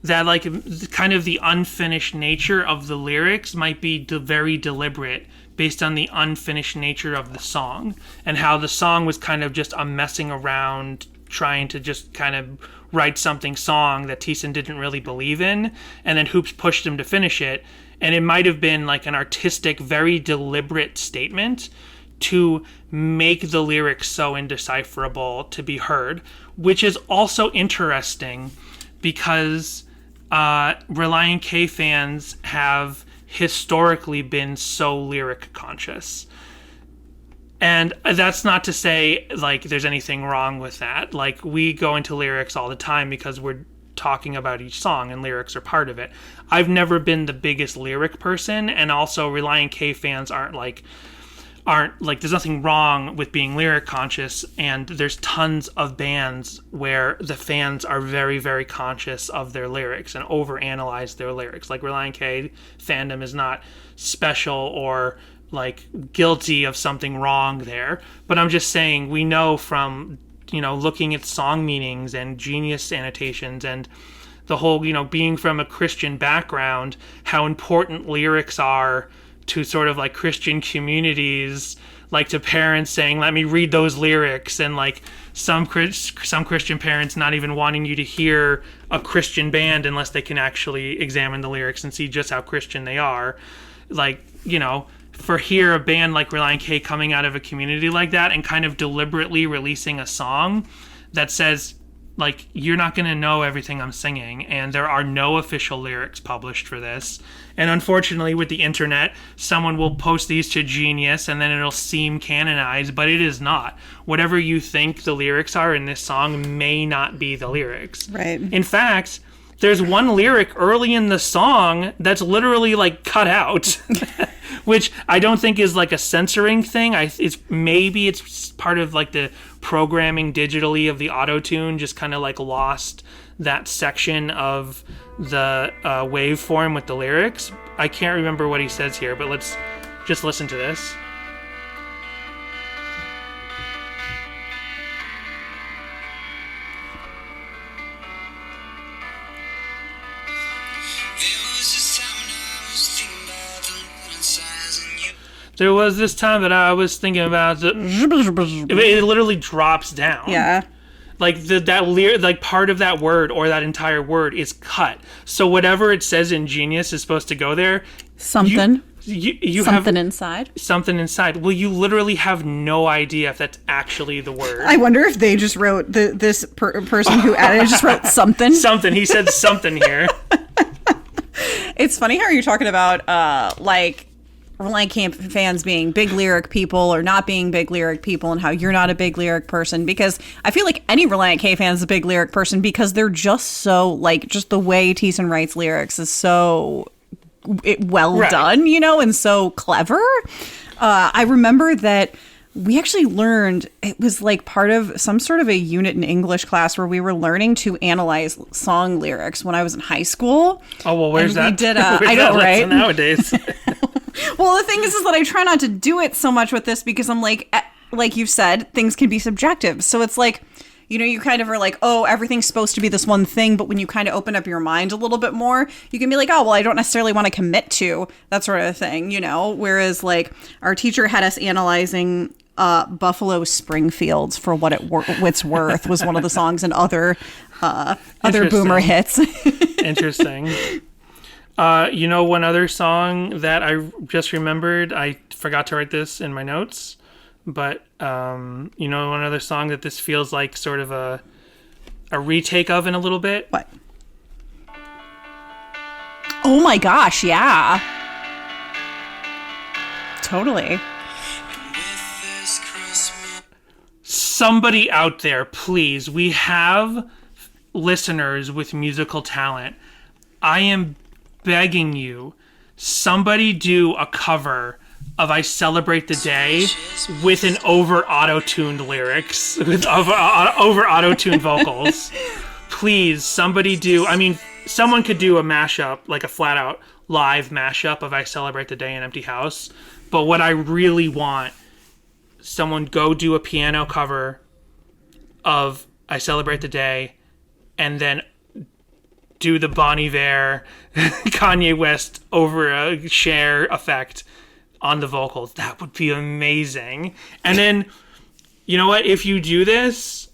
that like kind of the unfinished nature of the lyrics might be very deliberate based on the unfinished nature of the song, and how the song was kind of just a messing around trying to just kind of write something song that Thiessen didn't really believe in, and then Hoops pushed him to finish it, and it might have been like an artistic, very deliberate statement to make the lyrics so indecipherable to be heard, which is also interesting because Relient K fans have historically been so lyric conscious. And that's not to say, like, there's anything wrong with that. Like, we go into lyrics all the time because we're talking about each song, and lyrics are part of it. I've never been the biggest lyric person, and also Relient K fans aren't like, there's nothing wrong with being lyric conscious, and there's tons of bands where the fans are very, very conscious of their lyrics and overanalyze their lyrics. Like, Relient K fandom is not special or like guilty of something wrong there, but I'm just saying, we know from looking at song meanings and Genius annotations and the whole being from a Christian background, how important lyrics are to sort of like Christian communities, like to parents saying, let me read those lyrics, and like some Christian parents not even wanting you to hear a Christian band unless they can actually examine the lyrics and see just how Christian they are. Like, for a band like Relient K coming out of a community like that and kind of deliberately releasing a song that says, like, you're not going to know everything I'm singing, and there are no official lyrics published for this. And unfortunately, with the internet, someone will post these to Genius, and then it'll seem canonized, but it is not. Whatever you think the lyrics are in this song may not be the lyrics. Right. In fact, there's one lyric early in the song that's literally like cut out, which I don't think is like a censoring thing. It's part of like the programming digitally of the auto-tune, just kind of like lost that section of the waveform with the lyrics. I can't remember what he says here, but let's just listen to this. There was this time that I was thinking about it literally drops down. Yeah. Like like part of that word or that entire word is cut. So whatever it says in Genius is supposed to go there. Something. You something have inside. Something inside. Well, you literally have no idea if that's actually the word. I wonder if they just wrote this person who added it just wrote something. Something. He said something here. It's funny how you're talking about like Relient K fans being big lyric people or not being big lyric people, and how you're not a big lyric person, because I feel like any Relient K fan is a big lyric person because they're just so, like, just the way Thiessen writes lyrics is so done, you know, and so clever. I remember that we actually learned, it was like part of some sort of a unit in English class where we were learning to analyze song lyrics when I was in high school. Oh, well, where's that? We did, I know, right? Nowadays. Well, the thing is that I try not to do it so much with this because I'm like you've said, things can be subjective. So it's like, you know, you kind of are like, oh, everything's supposed to be this one thing. But when you kind of open up your mind a little bit more, you can be like, oh, well, I don't necessarily want to commit to that sort of thing, you know? Whereas, like, our teacher had us analyzing Buffalo Springfields for what it's worth was one of the songs and other boomer hits. Interesting. You know, one other song that I just remembered, I forgot to write this in my notes, but you know, one other song that this feels like sort of a retake of in a little bit. What? Oh my gosh, yeah. Totally. Somebody out there, please. We have listeners with musical talent. I am begging you, somebody do a cover of I Celebrate the Day with an over auto-tuned lyrics, with over auto-tuned vocals. Please, somebody do. I mean, someone could do a mashup, like a flat-out live mashup of I Celebrate the Day in Empty House. But what I really want, someone go do a piano cover of I Celebrate the Day, and then do the Bon Iver, Kanye West over a Cher effect on the vocals. That would be amazing. And then, you know what? If you do this,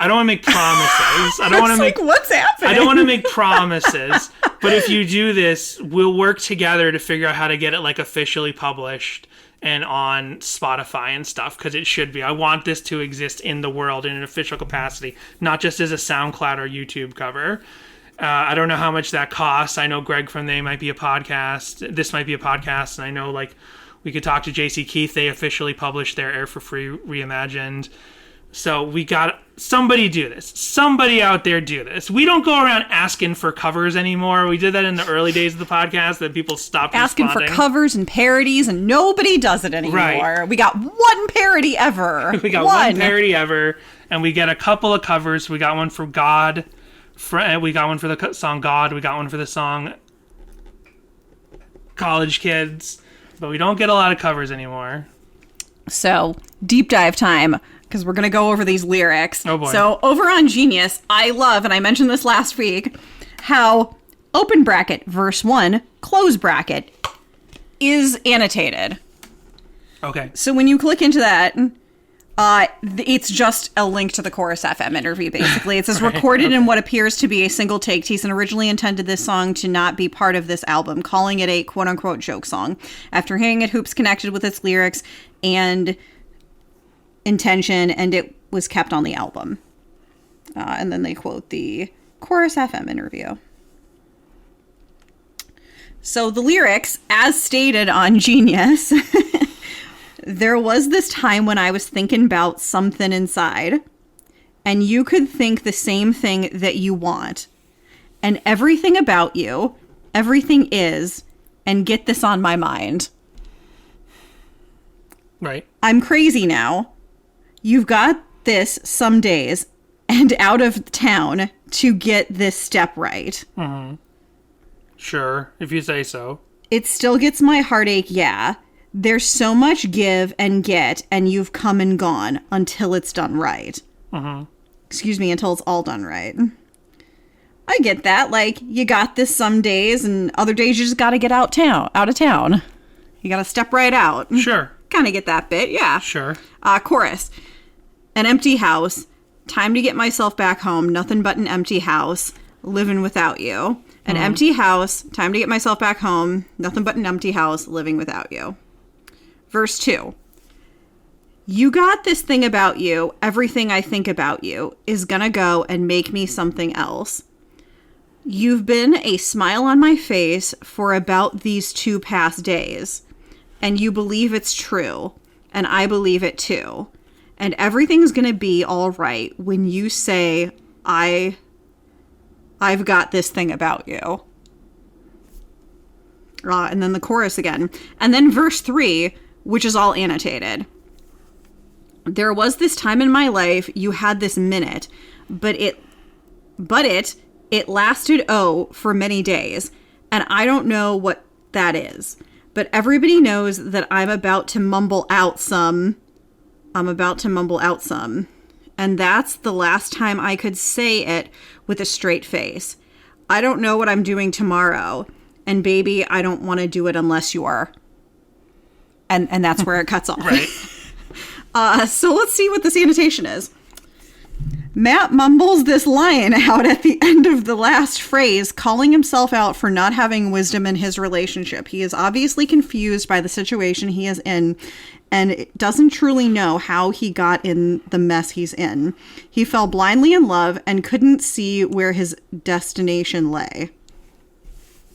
I don't want to make promises. I don't want to make what's happening. I don't want to make promises. But if you do this, we'll work together to figure out how to get it like officially published and on Spotify and stuff, because it should be. I want this to exist in the world in an official capacity, not just as a SoundCloud or YouTube cover. I don't know how much that costs. I know Greg from They Might Be a Podcast. This might be a podcast, and I know, like, we could talk to JC Keith. They officially published their Air for Free Reimagined. So we got somebody do this. Somebody out there do this. We don't go around asking for covers anymore. We did that in the early days of the podcast, that people stopped asking responding. For covers and parodies, and nobody does it anymore. Right. We got one parody ever. We got one parody ever, and we get a couple of covers. We got one for God. We got one for the song God. We got one for the song College Kids. But we don't get a lot of covers anymore. So, deep dive time, because we're going to go over these lyrics. Oh, boy. So, over on Genius, I love, and I mentioned this last week, how open bracket, verse 1, close bracket is annotated. Okay. So, when you click into that, it's just a link to the Chorus FM interview, basically. It says, recorded in what appears to be a single take. Thiessen originally intended this song to not be part of this album, calling it a quote-unquote joke song. After hearing it, Hoops connected with its lyrics and intention, and it was kept on the album. And then they quote the Chorus FM interview. So the lyrics, as stated on Genius... There was this time when I was thinking about something inside, and you could think the same thing that you want, and everything about you, everything is, and get this on my mind. Right. I'm crazy now. You've got this some days, and out of town to get this step right. Mm-hmm. Sure, if you say so. It still gets my heartache, yeah. There's so much give and get, and you've come and gone until it's done right. Mm-hmm. Excuse me, until it's all done right. I get that. Like, you got this some days, and other days you just got to get out of town. You got to step right out. Sure. Kind of get that bit, yeah. Sure. Chorus. An empty house. Time to get myself back home. Nothing but an empty house. Living without you. An empty house. Time to get myself back home. Nothing but an empty house. Living without you. Verse 2. You got this thing about you. Everything I think about you is gonna go and make me something else. You've been a smile on my face for about these 2 past days. And you believe it's true. And I believe it too. And everything's gonna be all right when you say, I've got this thing about you. And then the chorus again. And then verse 3, which is all annotated. There was this time in my life you had this minute, but it lasted, for many days. And I don't know what that is. But everybody knows that I'm about to mumble out some. And that's the last time I could say it with a straight face. I don't know what I'm doing tomorrow. And baby, I don't want to do it unless you are. And that's where it cuts off. Right. So let's see what this annotation is. Matt mumbles this line out at the end of the last phrase, calling himself out for not having wisdom in his relationship. He is obviously confused by the situation he is in and doesn't truly know how he got in the mess he's in. He fell blindly in love and couldn't see where his destination lay.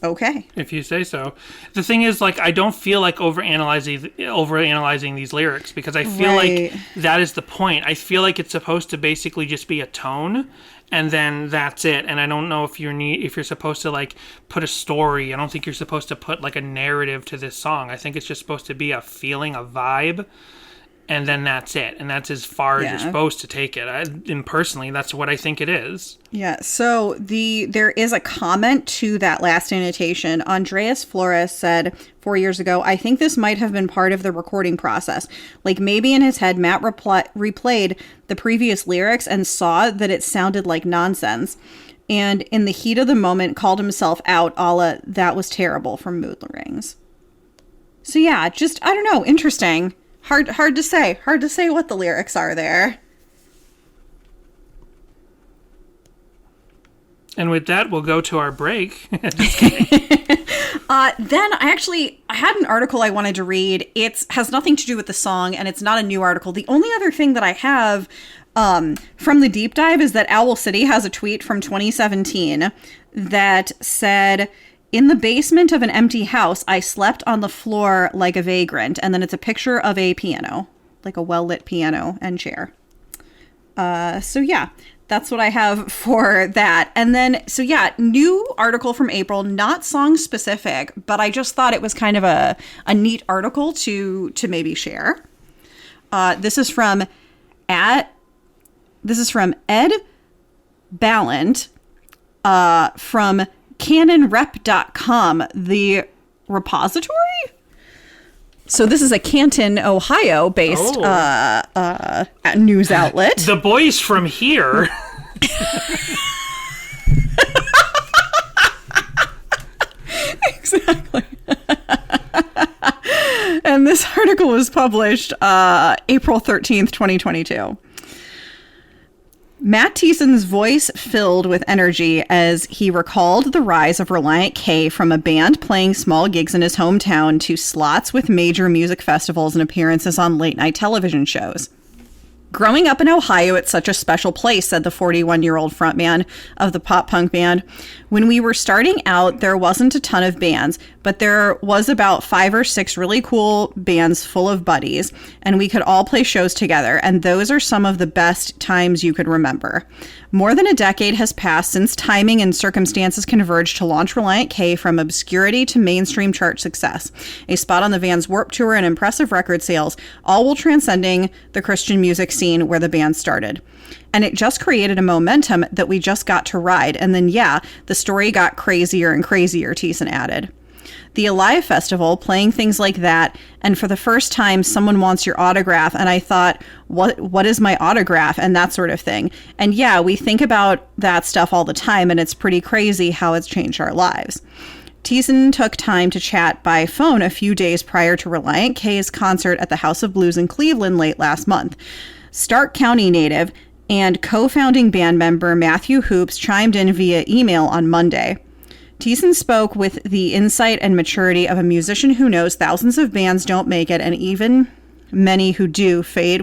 Okay. If you say so. The thing is, like, I don't feel like overanalyzing these lyrics because I feel like that is the point. I feel like it's supposed to basically just be a tone, and then that's it. And I don't know if you're supposed to like put a story. I don't think you're supposed to put like a narrative to this song. I think it's just supposed to be a feeling, a vibe. And then that's it. And that's as far as you're supposed to take it. And personally, that's what I think it is. Yeah. So there is a comment to that last annotation. Andreas Flores said 4 years ago, I think this might have been part of the recording process. Like maybe in his head, Matt replayed the previous lyrics and saw that it sounded like nonsense. And in the heat of the moment, called himself out a la, that was terrible from Mood Rings. So yeah, just, I don't know, interesting. Hard to say. Hard to say what the lyrics are there. And with that, we'll go to our break. Just kidding. Then I had an article I wanted to read. It has nothing to do with the song, and it's not a new article. The only other thing that I have from the deep dive is that Owl City has a tweet from 2017 that said, in the basement of an empty house, I slept on the floor like a vagrant. And then it's a picture of a piano, like a well-lit piano and chair. So yeah, that's what I have for that. And then, so yeah, new article from April, not song specific, but I just thought it was kind of a neat article to maybe share. This is from Ed Ballant, from canonrep.com, the repository. So this is a Canton, Ohio based news outlet. The boys from here. Exactly. And this article was published April 13th, 2022. Matt Thiessen's voice filled with energy as he recalled the rise of Relient K from a band playing small gigs in his hometown to slots with major music festivals and appearances on late-night television shows. Growing up in Ohio, it's such a special place, said the 41-year-old frontman of the pop-punk band. When we were starting out, there wasn't a ton of bands, but there was about 5 or 6 really cool bands full of buddies, and we could all play shows together, and those are some of the best times you could remember. More than a decade has passed since timing and circumstances converged to launch Relient K from obscurity to mainstream chart success. A spot on the Vans Warped Tour and impressive record sales, all while transcending the Christian music scene where the band started. And it just created a momentum that we just got to ride. And then, yeah, the story got crazier and crazier, Thiessen added. The Alive Festival, playing things like that, and for the first time someone wants your autograph, and I thought, what is my autograph, and that sort of thing. And yeah, we think about that stuff all the time, and it's pretty crazy how it's changed our lives. Thiessen took time to chat by phone a few days prior to Relient K's concert at the House of Blues in Cleveland late last month. Stark County native and co-founding band member Matthew Hoops chimed in via email on Monday. Thiessen spoke with the insight and maturity of a musician who knows thousands of bands don't make it, and even many who do fade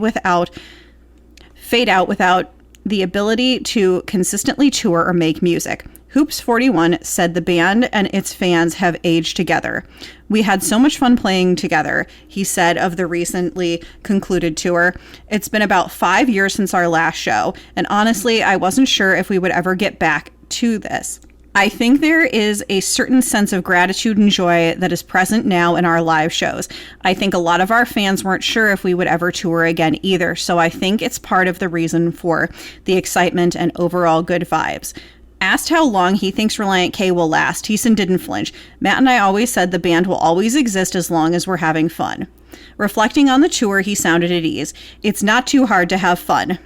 out without the ability to consistently tour or make music. Hoops 41 said the band and its fans have aged together. We had so much fun playing together, he said of the recently concluded tour. It's been about 5 years since our last show, and honestly, I wasn't sure if we would ever get back to this. I think there is a certain sense of gratitude and joy that is present now in our live shows. I think a lot of our fans weren't sure if we would ever tour again either, so I think it's part of the reason for the excitement and overall good vibes. Asked how long he thinks Relient K will last, Thiessen didn't flinch. Matt and I always said the band will always exist as long as we're having fun. Reflecting on the tour, he sounded at ease. It's not too hard to have fun.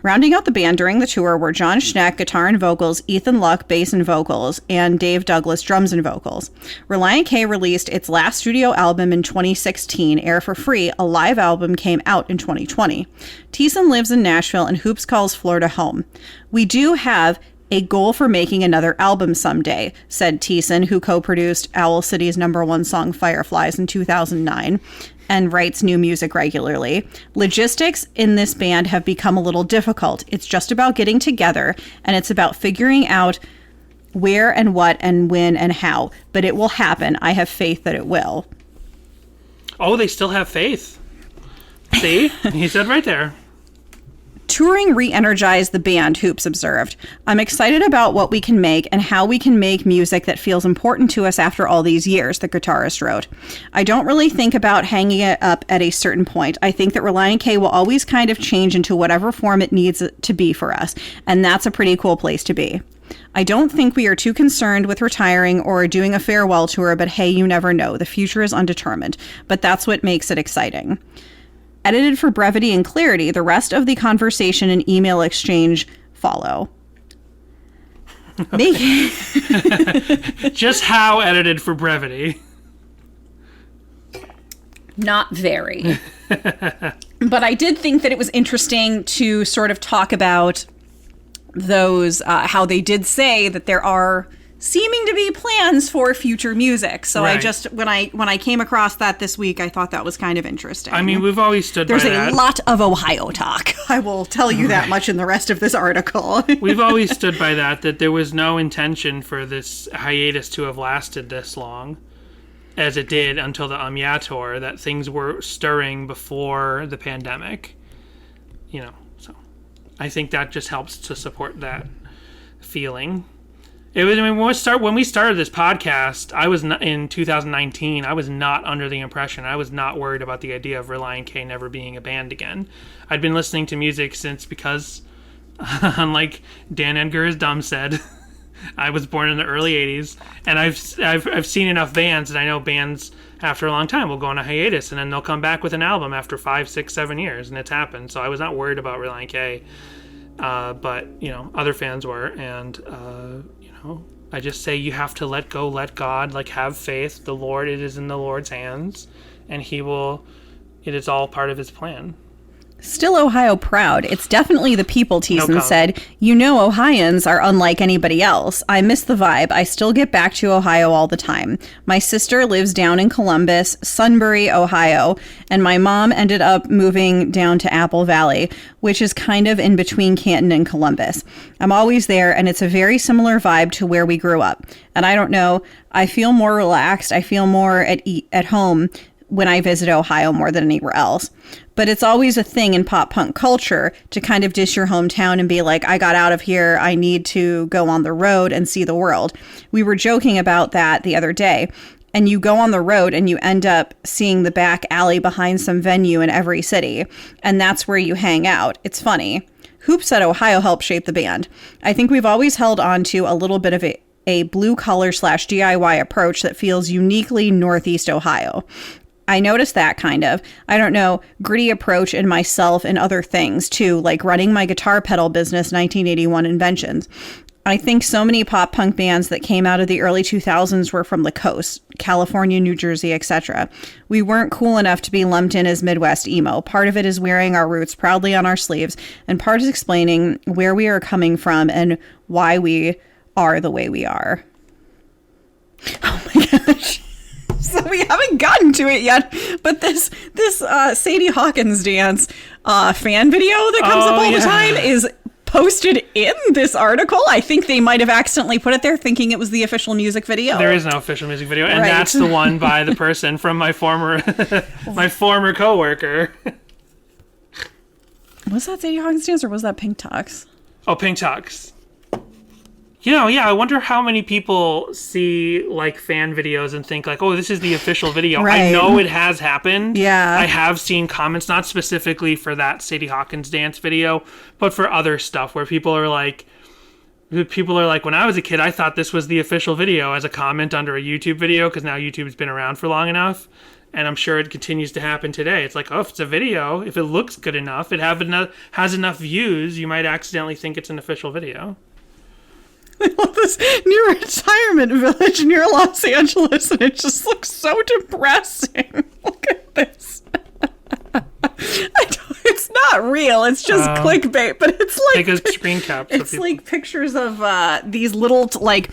Rounding out the band during the tour were John Schneck, guitar and vocals, Ethan Luck, bass and vocals, and Dave Douglas, drums and vocals. Relient K released its last studio album in 2016, Air for Free. A live album came out in 2020. Thiessen lives in Nashville and Hoops calls Florida home. We do have a goal for making another album someday, said Thiessen, who co-produced Owl City's #1 song Fireflies in 2009 and writes new music regularly. Logistics in this band have become a little difficult. It's just about getting together, and it's about figuring out where and what and when and how. But it will happen. I have faith that it will. Oh, they still have faith. See? He said right there. Touring re-energized the band, Hoops observed. I'm excited about what we can make and how we can make music that feels important to us after all these years, the guitarist wrote. I don't really think about hanging it up at a certain point. I think that Relient K will always kind of change into whatever form it needs it to be for us, and that's a pretty cool place to be. I don't think we are too concerned with retiring or doing a farewell tour, but hey, you never know. The future is undetermined, but that's what makes it exciting. Edited for brevity and clarity, the rest of the conversation and email exchange follow. Okay. Just how edited for brevity? Not very. But I did think that it was interesting to sort of talk about those, how they did say that there are seeming to be plans for future music. So right. I just, when I came across that this week, I thought that was kind of interesting. I mean, we've always stood by that. There's a lot of Ohio talk. I will tell you that much in the rest of this article. We've always stood by that there was no intention for this hiatus to have lasted this long, as it did until the Yeah tour, that things were stirring before the pandemic. You know, so I think that just helps to support that feeling. It was, I mean, when we started this podcast, I was not, in 2019, I was not under the impression, I was not worried about the idea of Relient K never being a band again. I'd been listening to music since, because, unlike Dan Edgar is dumb said, I was born in the early 80s, and I've seen enough bands, and I know bands after a long time will go on a hiatus, and then they'll come back with an album after 5, 6, 7 years, and it's happened. So I was not worried about Relient K, but, you know, other fans were, and, I just say you have to let go, let God, like, have faith. The Lord, it is in the Lord's hands, and He will, it is all part of His plan. Still Ohio proud. It's definitely the people, Thiessen said. You know Ohioans are unlike anybody else. I miss the vibe. I still get back to Ohio all the time. My sister lives down in Columbus, Sunbury, Ohio, and my mom ended up moving down to Apple Valley, which is kind of in between Canton and Columbus. I'm always there, and it's a very similar vibe to where we grew up. And I don't know, I feel more relaxed. I feel more at home when I visit Ohio more than anywhere else. But it's always a thing in pop punk culture to kind of dish your hometown and be like, I got out of here, I need to go on the road and see the world. We were joking about that the other day. And you go on the road and you end up seeing the back alley behind some venue in every city. And that's where you hang out. It's funny. Hoop said Ohio helped shape the band. I think we've always held on to a little bit of a blue collar / DIY approach that feels uniquely Northeast Ohio. I noticed that kind of, I don't know, gritty approach in myself and other things too, like running my guitar pedal business 1981 inventions. I think so many pop punk bands that came out of the early 2000s were from the coast, California, New Jersey, etc. We weren't cool enough to be lumped in as Midwest emo. Part of it is wearing our roots proudly on our sleeves, and part is explaining where we are coming from and why we are the way we are. Oh my gosh. So we haven't gotten to it yet, but this Sadie Hawkins dance fan video that comes up all the time is posted in this article. I think they might have accidentally put it there thinking it was the official music video. There is no official music video, and Right. that's the one by the person from my former coworker. Was that Sadie Hawkins dance or was that Pink Tux? Oh, Pink Tux. Yeah, I wonder how many people see like fan videos and think like, oh, this is the official video. Right. I know it has happened. Yeah. I have seen comments, not specifically for that Sadie Hawkins dance video, but for other stuff where people are like, when I was a kid, I thought this was the official video as a comment under a YouTube video, because now YouTube's been around for long enough. And I'm sure it continues to happen today. It's like, oh, if it's a video, if it looks good enough, it has enough views, you might accidentally think it's an official video. I love this new retirement village near Los Angeles, and it just looks so depressing. Look at this. It's not real. It's just clickbait, but it's like Take a screen cap. So it's like pictures of these little like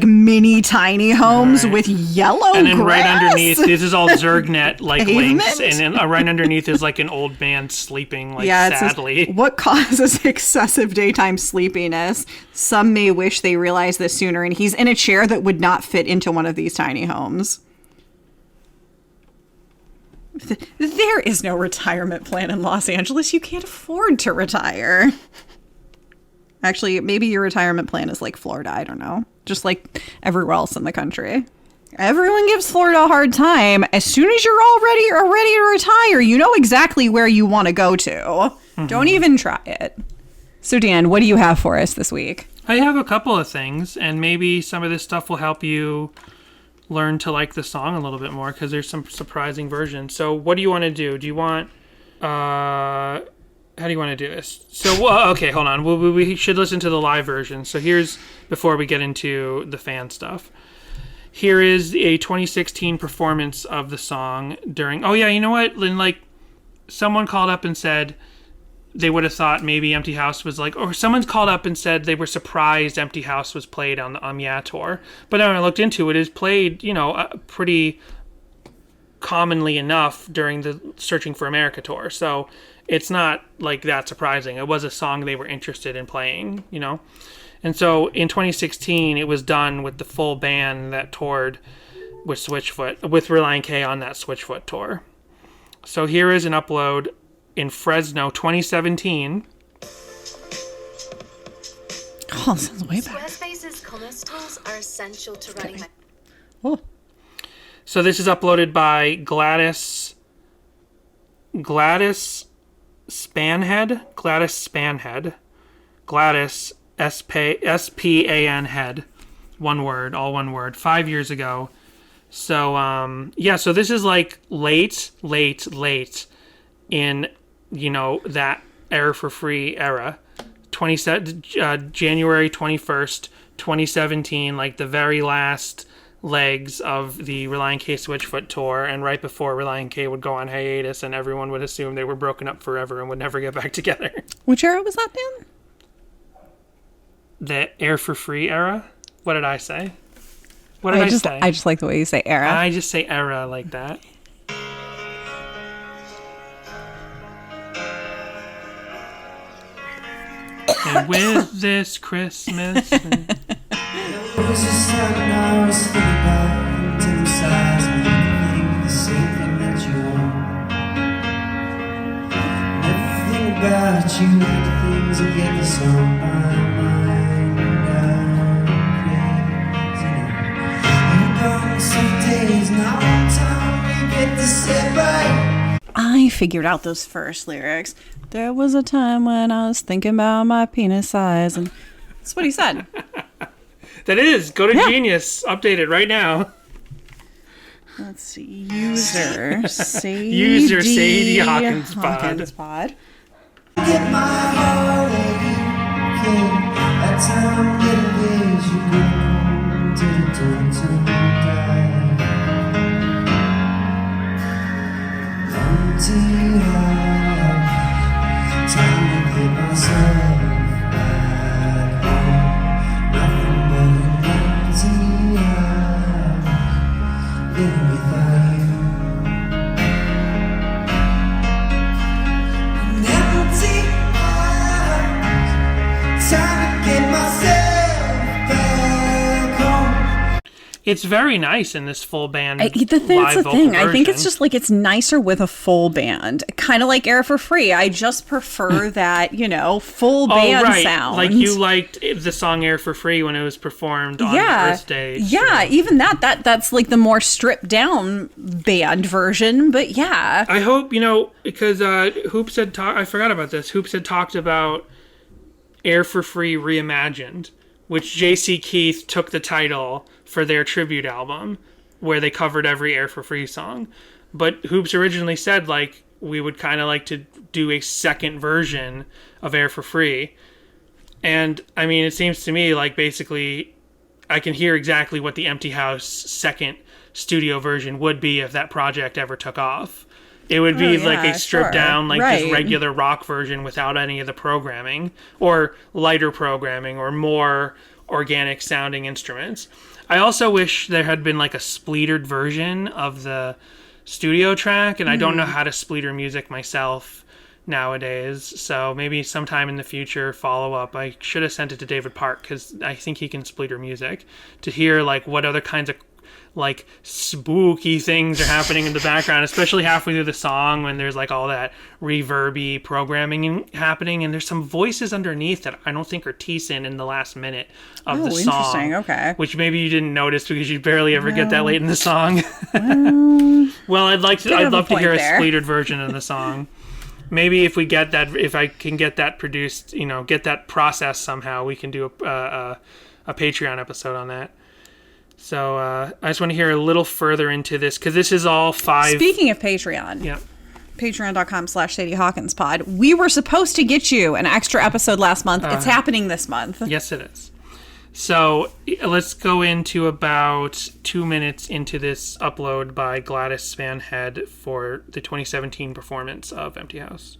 mini tiny homes with yellow and then grass. right underneath, this is all Zergnet like links, Pavement? and then right underneath is like an old man sleeping like Yeah, it says, sadly. what causes excessive daytime sleepiness? Some may wish they realized this sooner, and he's in a chair that would not fit into one of these tiny homes. There is no retirement plan in Los Angeles. You can't afford to retire. Actually, maybe your retirement plan is like Florida. I don't know. Just like everywhere else in the country. Everyone gives Florida a hard time. As soon as you're all ready to retire, you know exactly where you want to go to. Mm-hmm. Don't even try it. So, Dan, what do you have for us this week? I have a couple of things, and maybe some of this stuff will help you learn to like the song a little bit more, because there's some surprising versions. So what do you want to do? Do you want how do you want to do this? So okay, hold on, we should listen to the live version. So here's, before we get into the fan stuff, here is a 2016 performance of the song during, oh yeah, you know what, like someone called up and said they would have thought maybe Empty House was like, or someone's called up and said they were surprised Empty House was played on the Yeah tour. But then when I looked into it, it is played, pretty commonly enough during the Searching for America tour. So it's not like that surprising. It was a song they were interested in playing, And so in 2016, it was done with the full band that toured with Switchfoot, with Relient K on that Switchfoot tour. So here is an upload in Fresno 2017. Oh, sounds way back. Squarespace's commerce tools are essential to running my... Oh. So this is uploaded by Gladys Spanhead. Gladys S-P-A-N head. One word, all one word. 5 years ago. So, so this is like late in, that Air for Free era. January 21st, 2017, like the very last legs of the Relient K Switchfoot tour, and right before Relient K would go on hiatus, and everyone would assume they were broken up forever and would never get back together. Which era was that, Dan? The Air for Free era? What did I say? What did I say? I just like the way you say era. I just say era like that. And with this Christmas... There was a time I was thinking about intimate size and everything, the same thing that you want. Everything about you, the things that get this on my mind. I'm crazy now. You've gone some days, now one time we get to separate. I figured out those first lyrics. There was a time when I was thinking about my penis size, and that's what he said. That is. Go to Genius. Update it right now. Let's see. User Sadie. User Sadie Hawkins Pod. Get my heart aching. That's how many days you go till it turns and die. Empty heart. Time to get myself back home. Nothing but an empty heart. Living without you. An empty heart. Time to get myself back home. It's very nice in this full band. That's the thing. I think it's just like it's nicer with a full band, kind of like Air for Free. I just prefer that full band sound. Like you liked the song Air for Free when it was performed on Earth stage. Yeah, even that's like the more stripped down band version. But yeah, I hope because Hoops had I forgot about this. Hoops had talked about Air for Free Reimagined, which J.C. Keith took the title for their tribute album, where they covered every Air for Free song. But Hoops originally said, like, we would kind of like to do a second version of Air for Free. And, I mean, it seems to me like basically I can hear exactly what the Empty House second studio version would be if that project ever took off. It would be like a stripped down, like just regular rock version without any of the programming, or lighter programming, or more organic sounding instruments. I also wish there had been like a spleetered version of the studio track, and I don't know how to spleeter music myself nowadays, so maybe sometime in the future, follow up. I should have sent it to David Park, because I think he can spleeter music, to hear like what other kinds of like spooky things are happening in the background, especially halfway through the song when there's like all that reverby programming happening, and there's some voices underneath that I don't think are decent in the last minute of the song. Interesting. Okay. Which maybe you didn't notice because you barely ever get that late in the song. Well, I'd love to hear a spleetered version of the song. Maybe if I can get that produced, get that processed somehow, we can do a Patreon episode on that. So I just want to hear a little further into this, because this is all 5. Speaking of Patreon, patreon.com/Sadie Hawkins Pod. We were supposed to get you an extra episode last month. It's happening this month. Yes, it is. So let's go into about 2 minutes into this upload by Gladys Spanhead for the 2017 performance of Empty House.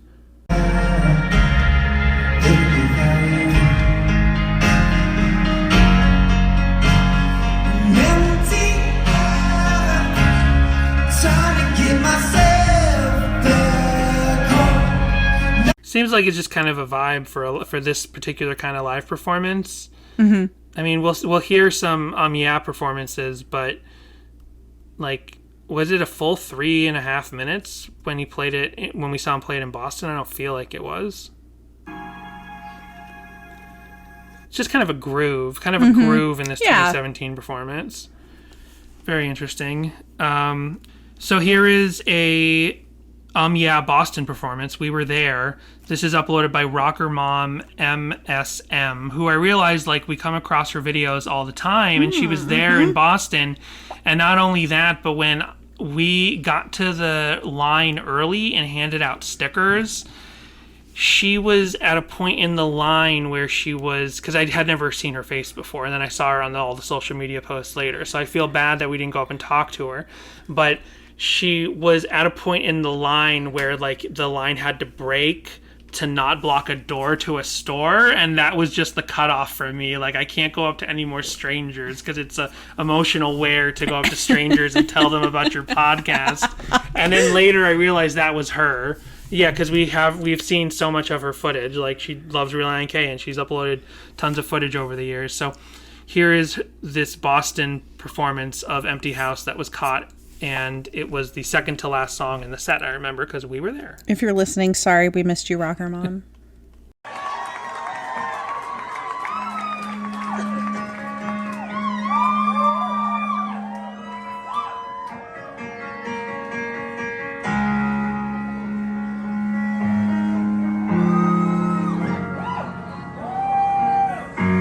Seems like it's just kind of a vibe for this particular kind of live performance. Mm-hmm. I mean, we'll hear some performances, but like, was it a full 3.5 minutes when he played it? When we saw him play it in Boston, I don't feel like it was. It's just kind of a groove, in this 2017 performance. Very interesting. So here is a Boston performance. We were there. This is uploaded by Rocker Mom MSM, who I realized like we come across her videos all the time, and she was there in Boston. And not only that, but when we got to the line early and handed out stickers, she was at a point in the line where she was, because I had never seen her face before, and then I saw her on all the social media posts later, so I feel bad that we didn't go up and talk to her, but she was at a point in the line where like the line had to break to not block a door to a store, and that was just the cutoff for me. Like, I can't go up to any more strangers because it's a emotional wear to go up to strangers and tell them about your podcast. And then later I realized that was her. Yeah, because we've seen so much of her footage. Like, she loves Relient K, and she's uploaded tons of footage over the years. So here is this Boston performance of Empty House that was caught, and it was the second to last song in the set, I remember, because we were there. If you're listening, sorry we missed you, Rocker Mom.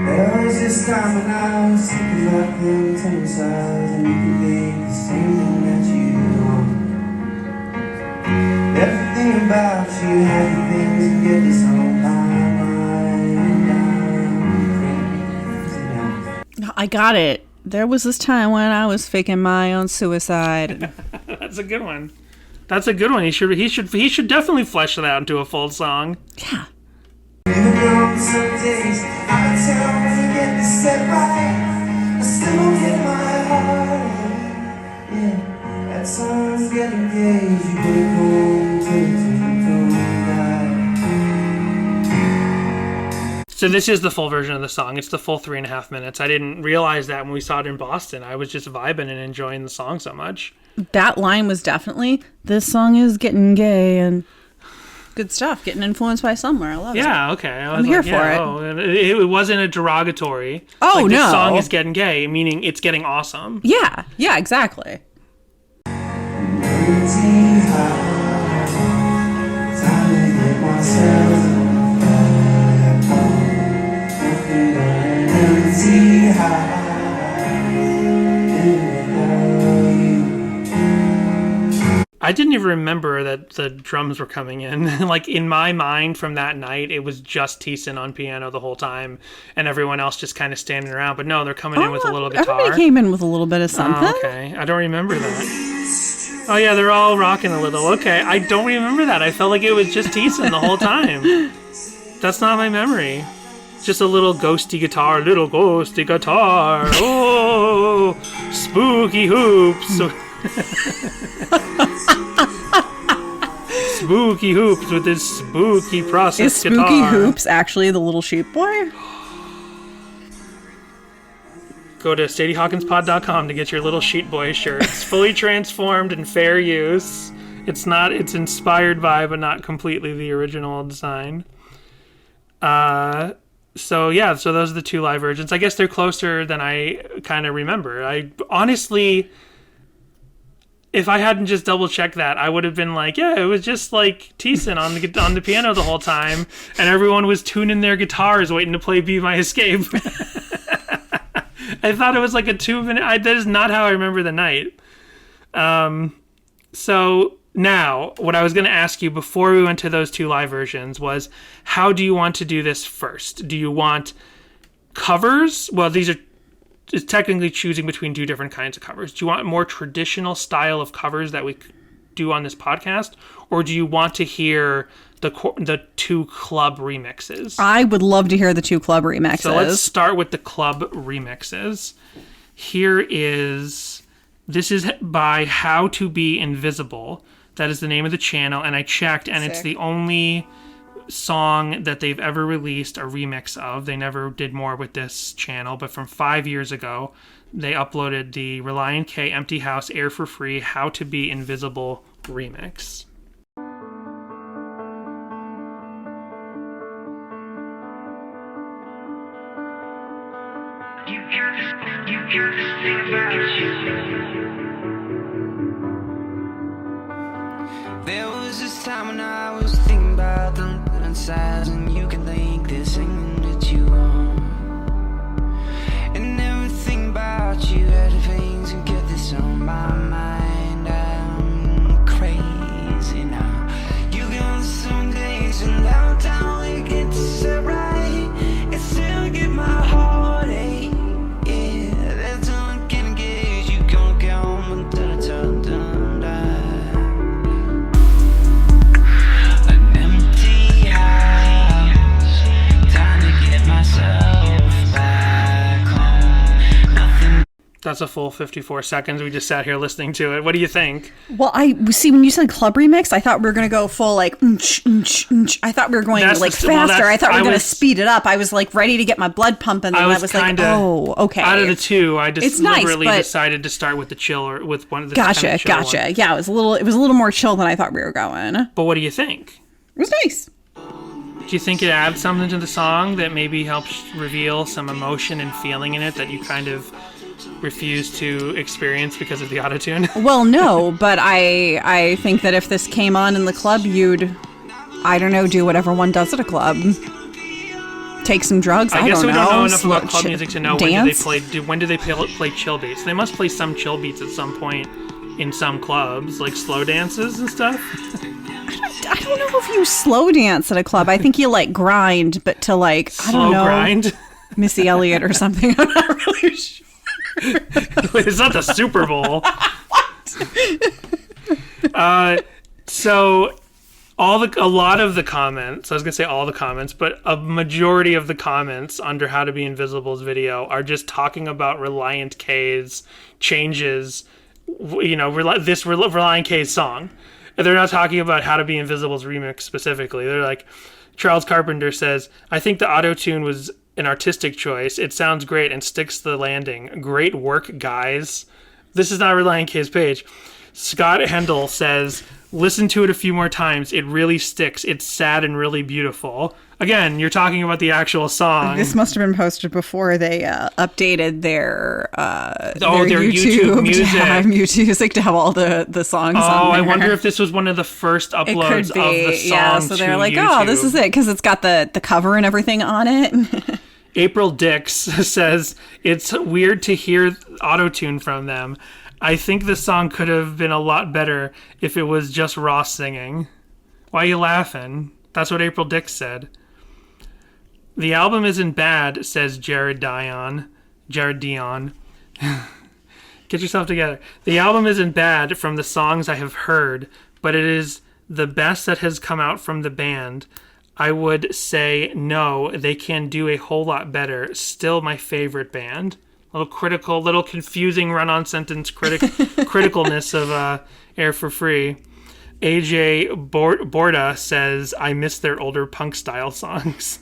There was this time when I was thinking about them tennis and you could think the same thing that you want. Everything about you, happy things, and get this on my mind. I'm crazy. I got it. There was this time when I was faking my own suicide. That's a good one. That's a good one. He should definitely flesh it out into a full song. Yeah. Even on some days, out of town when you get this set right, I still don't get my heart. Yeah, that song's getting engaged. You go home to So this is the full version of the song. It's the full 3.5 minutes. I didn't realize that when we saw it in Boston. I was just vibing and enjoying the song so much. That line was definitely, this song is getting gay and good stuff. Getting influenced by somewhere. I love it. Yeah, okay. I'm here for it. Oh, it wasn't a derogatory. Oh, This no. song is getting gay, meaning it's getting awesome. Yeah, exactly. I didn't even remember that the drums were coming in. Like, in my mind from that night, it was just Thiessen on piano the whole time, and everyone else just kind of standing around. But no, they're coming in with a little guitar. Everybody came in with a little bit of something. Oh, okay. I don't remember that. Oh, yeah, they're all rocking a little. Okay, I don't remember that. I felt like it was just Thiessen the whole time. That's not my memory. Just a little ghosty guitar, Oh, spooky hoops. Spooky hoops with this spooky process Is Spooky guitar. Hoops actually the little sheep boy? Go to SadieHawkinsPod.com to get your little sheet boy shirt. It's fully transformed and fair use. It's inspired by, but not completely the original design. So those are the two live versions. I guess they're closer than I kind of remember. I honestly, if I hadn't just double checked that, I would have been like, yeah, it was just like Thiessen on the piano the whole time, and everyone was tuning their guitars waiting to play "Be My Escape." I thought it was like a 2-minute. That is not how I remember the night. So now, what I was going to ask you before we went to those two live versions was, how do you want to do this first? Do you want covers? Well, these are is technically choosing between two different kinds of covers. Do you want more traditional style of covers that we do on this podcast, or do you want to hear the two club remixes? I would love to hear the two club remixes. So let's start with the club remixes. This is by How to Be Invisible. That is the name of the channel, and I checked, and It's the only song that they've ever released a remix of. They never did more with this channel, but from 5 years ago, they uploaded the Relient K Empty House Air for Free How to Be Invisible remix. There was this time when I was thinking about the little sides, and you can think this thing that you want, and everything about you, things and get this on my mind. I'm crazy now. You got some days and now time we get to set right, and still get my heart ache. Yeah, that's all I can engage. You gonna get home and That's a full 54 seconds. We just sat here listening to it. What do you think? Well, I see when you said club remix, I thought we were going to go full like, I thought we were going faster. I thought we were going to speed it up. I was like ready to get my blood pumping. And I was like, oh, okay. Out of the two, I just deliberately decided to start with the chill or with one of the Gotcha. One. Yeah, it was a little more chill than I thought we were going. But what do you think? It was nice. Do you think it adds something to the song that maybe helps reveal some emotion and feeling in it that you kind of refuse to experience because of the autotune? Well, no, but I think that if this came on in the club, you'd, I don't know, do whatever one does at a club. take some drugs. I guess don't we know. don't know enough about club music to know dance? when do they play chill beats. They must play some chill beats at some point in some clubs, like slow dances and stuff. I don't know if you slow dance at a club. I think you like grind, but to like I don't know, grind. Missy Elliott or something. I'm not really sure. It's not the Super Bowl. So a lot of the comments, I was gonna say all the comments, but a majority of the comments under How to Be Invisible's video are just talking about Relient K's changes, this Relient K's song. They're not talking about How to Be Invisible's remix specifically. They're like, Charles Carpenter says, I think the auto-tune was an artistic choice. It sounds great and sticks the landing. Great work, guys. This is not Relient K's page. Scott Hendel says, listen to it a few more times. It really sticks. It's sad and really beautiful. Again, you're talking about the actual song. This must have been posted before they updated their YouTube music. To have music to have all the songs on there. I wonder if this was one of the first uploads of the song. Yeah, so they're like, YouTube. oh, this is it, because it's got the cover and everything on it. April Dix says, it's weird to hear auto-tune from them. I think the song could have been a lot better if it was just Ross singing. Why are you laughing? That's what April Dix said. The album isn't bad, says Jared Dion. Get yourself together. The album isn't bad from the songs I have heard, but it is the best that has come out from the band. I would say no, they can do a whole lot better. Still my favorite band. Little confusing run-on sentence criticalness of Air for Free. AJ Borda says, I miss their older punk-style songs.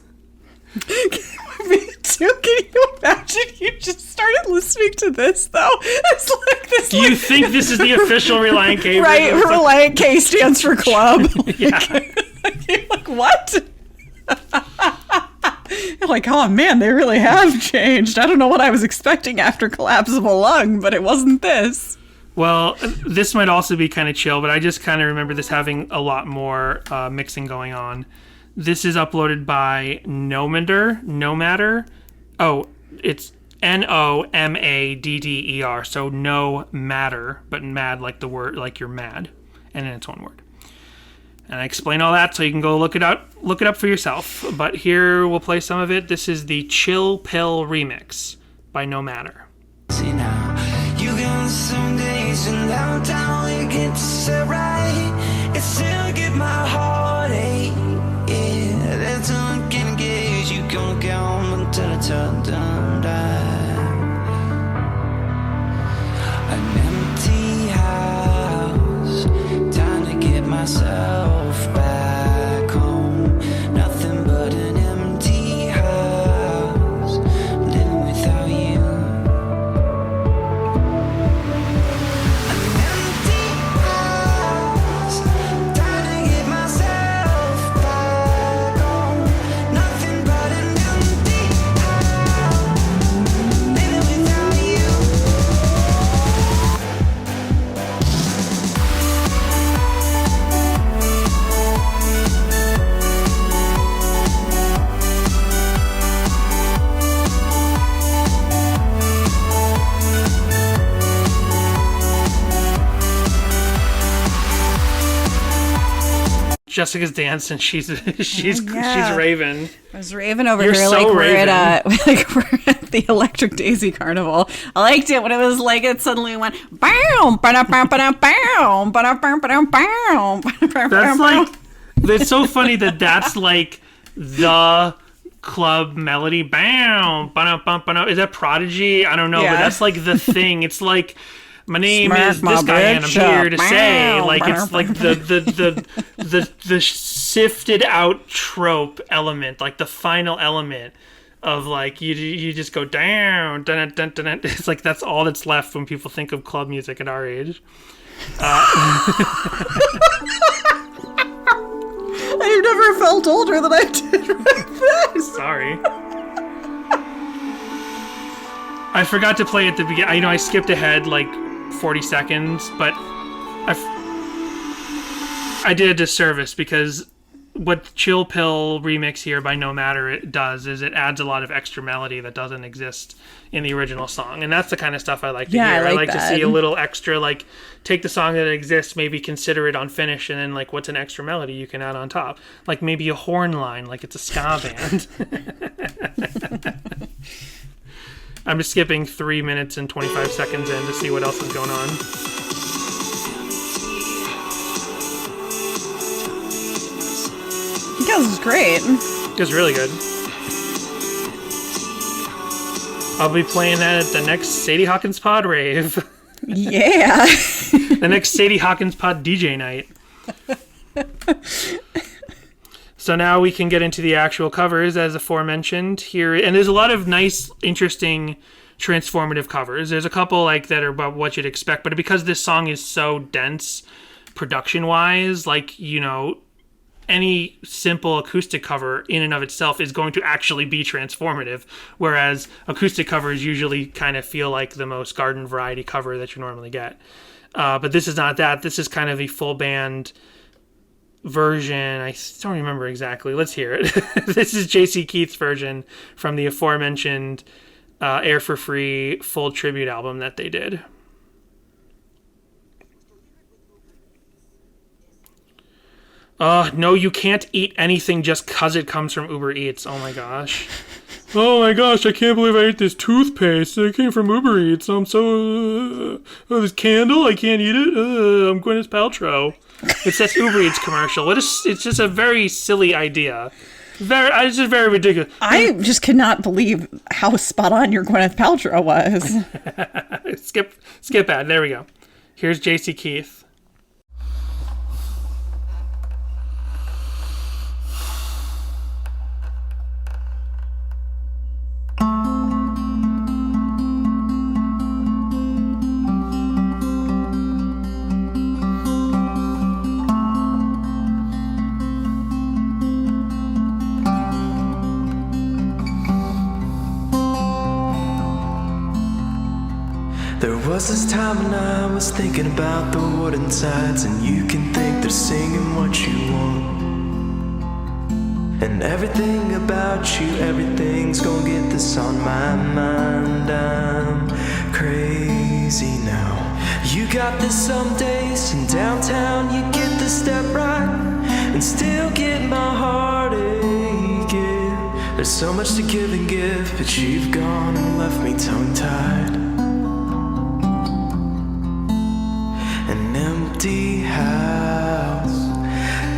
Me too. Can you imagine you just started listening to this, though? It's like this. Do you think this is the official Relient K? Right, Relient K stands for club. Yeah. You're like, what? You're like, oh man, they really have changed. I don't know what I was expecting after Collapsible Lung, but it wasn't this. Well, this might also be kind of chill, but I just kind of remember this having a lot more mixing going on. This is uploaded by Nomadder. Oh, it's Nomadder. So no matter, but mad like the word, like you're mad, and then it's one word. And I explain all that so you can go look it up for yourself. But here we'll play some of it. This is the Chill Pill remix by Nomadder. See now, you got some days and downtown it gets so right. It still get my heartache. Yeah, that's uncanny gauge. You gonna go on until it's all done. An empty house, time to get myself back home. Nothing but an empty house, living without you. An empty house, time to get myself back home. Nothing but an empty house, living without you. Jessica's dancing. She's raving. I was raving over You're here so we're raving. at we're at the Electric Daisy Carnival. I liked it when it was like it suddenly went bow, ba-da-bow, ba-da-bow, ba-da-bow, ba-da-bow. That's like, it's so funny that's like the club melody. Bam, ba-da-bum, ba-da. Is that Prodigy? I don't know, Yeah. but that's like the thing. It's like, my name Smack is my this guy, and I'm bitch here up. to say, Bow, like, it's ba-da-bum. like the sifted out trope element, like the final element of like you just go down, dun, dun, dun, dun. It's like that's all that's left when people think of club music at our age. I've never felt older than I did with this. Sorry. I forgot to play at the beginning. I skipped ahead like 40 seconds, but I did a disservice because what Chill Pill remix here by No Matter it does is it adds a lot of extra melody that doesn't exist in the original song, and that's the kind of stuff I like to hear. I like to see a little extra, like take the song that exists, maybe consider it unfinished, and then like what's an extra melody you can add on top, like maybe a horn line, like it's a ska band. I'm just skipping 3 minutes and 25 seconds in to see what else is going on. Yeah, this is great. It's really good. I'll be playing that at the next Sadie Hawkins Pod rave. Yeah. The next Sadie Hawkins Pod DJ night. So now we can get into the actual covers, as aforementioned here. And there's a lot of nice, interesting, transformative covers. There's a couple like that are about what you'd expect, but because this song is so dense production-wise, like, you know, any simple acoustic cover in and of itself is going to actually be transformative, whereas acoustic covers usually kind of feel like the most garden variety cover that you normally get. But this is not that. This is kind of a full band version. I don't remember exactly. Let's hear it. This is J.C. Keith's version from the aforementioned Air for Free full tribute album that they did. No, you can't eat anything just because it comes from Uber Eats. Oh my gosh. Oh my gosh, I can't believe I ate this toothpaste. It came from Uber Eats. I'm so... this candle, I can't eat it. I'm Gwyneth Paltrow. It's this Uber Eats commercial. It's just a very silly idea. It's just very ridiculous. I just could not believe how spot on your Gwyneth Paltrow was. Skip ad. There we go. Here's J.C. Keith. There was this time when I was thinking about the wooden sides, and you can think they're singing what you want. And everything about you, everything's gonna get this on my mind. I'm crazy now. You got this some days in downtown, you get the step right and still get my heart aching. There's so much to give and give, but you've gone and left me tongue-tied. An empty house,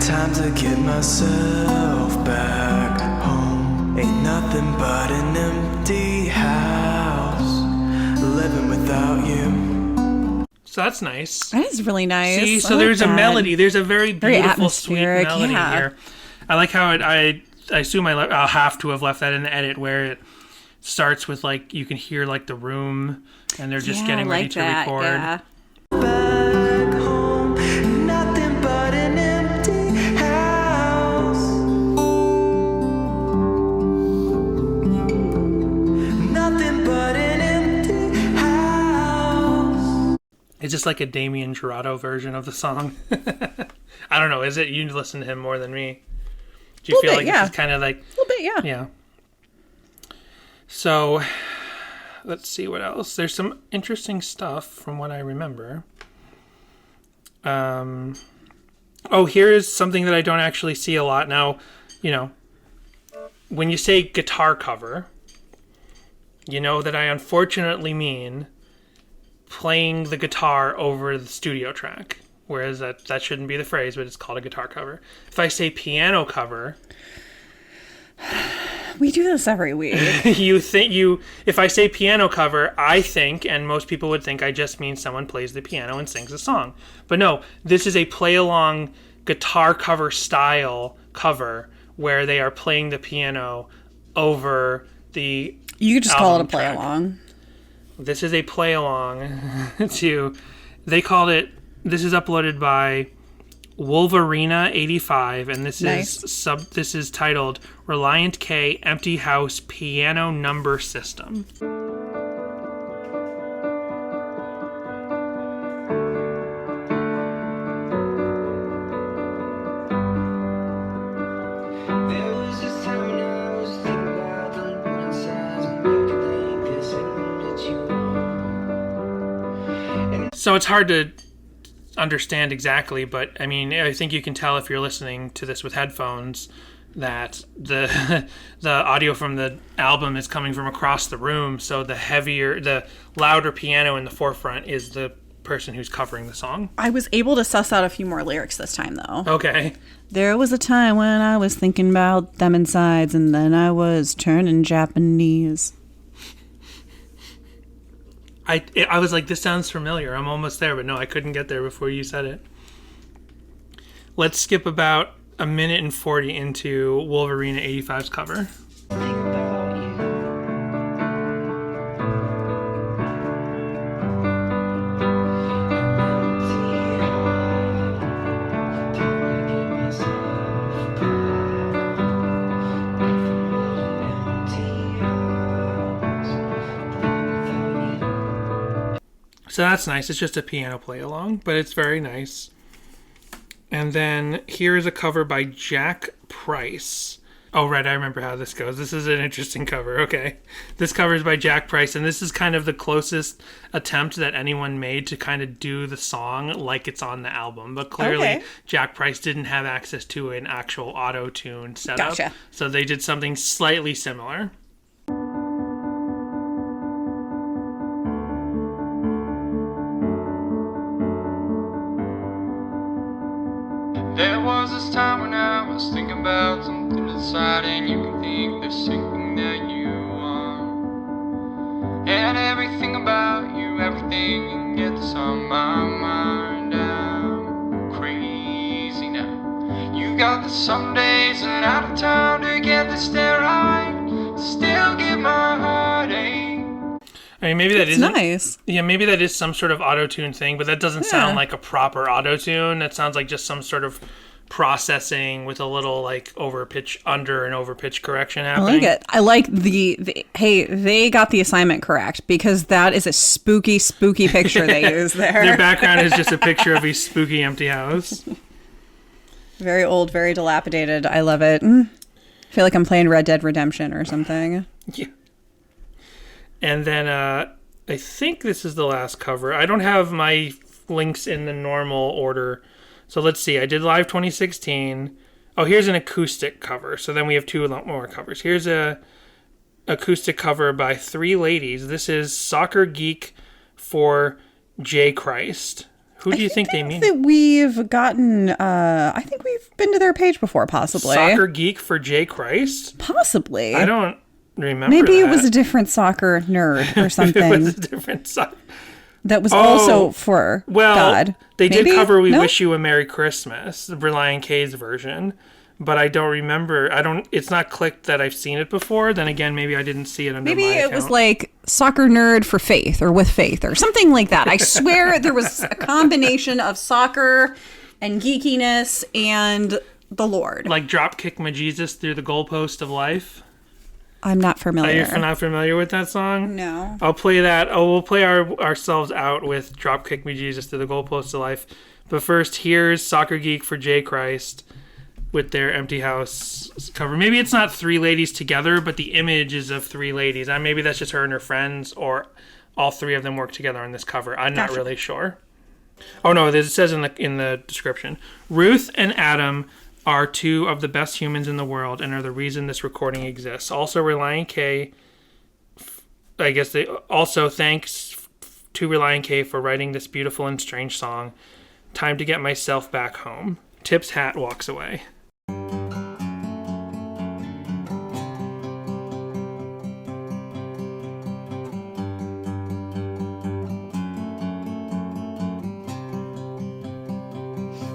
time to get myself back home. Ain't nothing but an empty house, living without you. So that's nice. That is really nice. See, so there's a melody. There's a very beautiful, sweet melody here. I like how I assume I'll have to have left that in the edit where it starts with, like, you can hear, like, the room, and they're just getting ready to record. Yeah. Back home, nothing but an empty house. Nothing but an empty house. It's just like a Damien Jurado version of the song. I don't know. Is it? You listen to him more than me. Do you feel like this is kind of like... A little bit, yeah. Yeah. So, let's see what else. There's some interesting stuff from what I remember. Here is something that I don't actually see a lot. Now, you know, when you say guitar cover, you know that I unfortunately mean playing the guitar over the studio track. Whereas that shouldn't be the phrase, but it's called a guitar cover. If I say piano cover... We do this every week. If I say piano cover, I think, and most people would think, I just mean someone plays the piano and sings a song. But no, this is a play-along guitar cover style cover where they are playing the piano over the You could just call it a play-along. This is a play-along to... They called it... This is uploaded by Wolverina85, and this this is titled Relient K Empty House Piano Number System. So it's hard to understand exactly, but I mean, I think you can tell if you're listening to this with headphones that the audio from the album is coming from across the room, so the louder piano in the forefront is the person who's covering the song. I was able to suss out a few more lyrics this time, though. Okay. There was a time when I was thinking about them insides, and then I was turning Japanese. I was like, this sounds familiar. I'm almost there, but no, I couldn't get there before you said it. Let's skip about a minute and 40 into Wolverine 85's cover. So that's nice. It's just a piano play along, but it's very nice. And then here is a cover by Jack Price. Oh, right. I remember how this goes. This is an interesting cover. Okay. This cover is by Jack Price, and this is kind of the closest attempt that anyone made to kind of do the song like it's on the album. But clearly, Jack Price didn't have access to an actual auto-tune setup. Gotcha. So they did something slightly similar. There was this time when I was thinking about something inside, and you can think there's something that you want. And everything about you, everything, you can get this on my mind. I'm crazy now. You got this some days and out of town to get this there right. Still give my heart ache. I mean, maybe that is nice. Yeah, maybe that is some sort of auto-tune thing, but that doesn't sound like a proper auto-tune. That sounds like just some sort of processing with a little like under and over pitch correction happening. I like it. I like the hey, they got the assignment correct, because that is a spooky picture they use there. Their background is just a picture of a spooky empty house. Very old, very dilapidated. I love it. I feel like I'm playing Red Dead Redemption or something. Yeah. And then I think this is the last cover. I don't have my links in the normal order. So let's see. I did Live 2016. Oh, here's an acoustic cover. So then we have two more covers. Here's a acoustic cover by three ladies. This is Soccer Geek for J. Christ. Who do you think they mean? That we've gotten, I think we've been to their page before, possibly. Soccer Geek for J. Christ? Possibly. I don't remember Maybe that. it was a different soccer nerd or something. It was a different soccer. That was also for God. They Maybe? did cover We No? Wish You a Merry Christmas, the Relient K's version, but I don't remember. It's not clicked that I've seen it before. Then again, maybe I didn't see it under Maybe my it account. was like Soccer Nerd for Faith or With Faith or something like that. I swear there was a combination of soccer and geekiness and the Lord. Like Dropkick My Jesus Through the Goalpost of Life. I'm not familiar. Are you not familiar with that song? No. I'll play that. Oh, we'll play ourselves out with Dropkick Me Jesus Through the Goalpost of Life. But first, here's Soccer Geek for J. Christ with their Empty House cover. Maybe it's not three ladies together, but the image is of three ladies. Maybe that's just her and her friends, or all three of them work together on this cover. I'm not really sure. Oh no, it says in the description. Ruth and Adam are two of the best humans in the world and are the reason this recording exists. Also, Relient K, I guess they also thanks to Relient K for writing this beautiful and strange song. Time to get myself back home. Tip's hat walks away.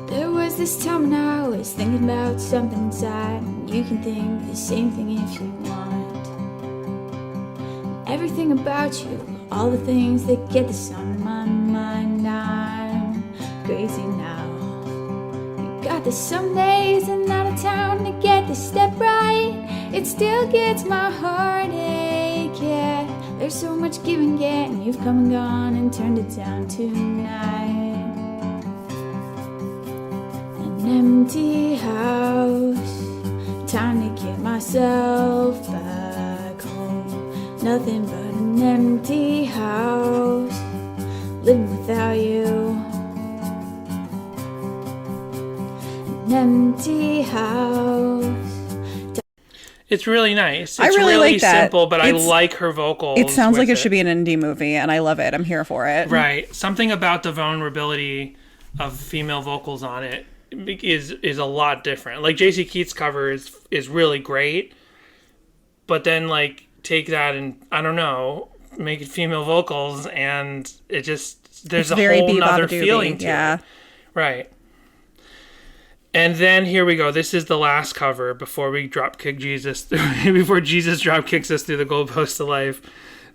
There was this time when I was thinking about something inside, and you can think the same thing if you want. Everything about you, all the things that get this on my mind, I'm crazy now. You got this some days and out of town to get this step right. It still gets my heart ache, yeah. There's so much give and get, and you've come and gone and turned it down tonight. Empty house, time to get myself back home. Nothing but an empty house, living without you. An empty house. It's really nice. It's I really like that. Simple, but I like her vocals. It sounds like it should be an indie movie, and I love it. I'm here for it. Right. Something about the vulnerability of female vocals on it is a lot different. Like JC Keats' cover is really great, but then like take that and I don't know, make it female vocals, and it just there's a whole nother feeling to it. Right. And then here we go. This is the last cover before we drop kick Jesus, before Jesus drop kicks us through the goalpost of life.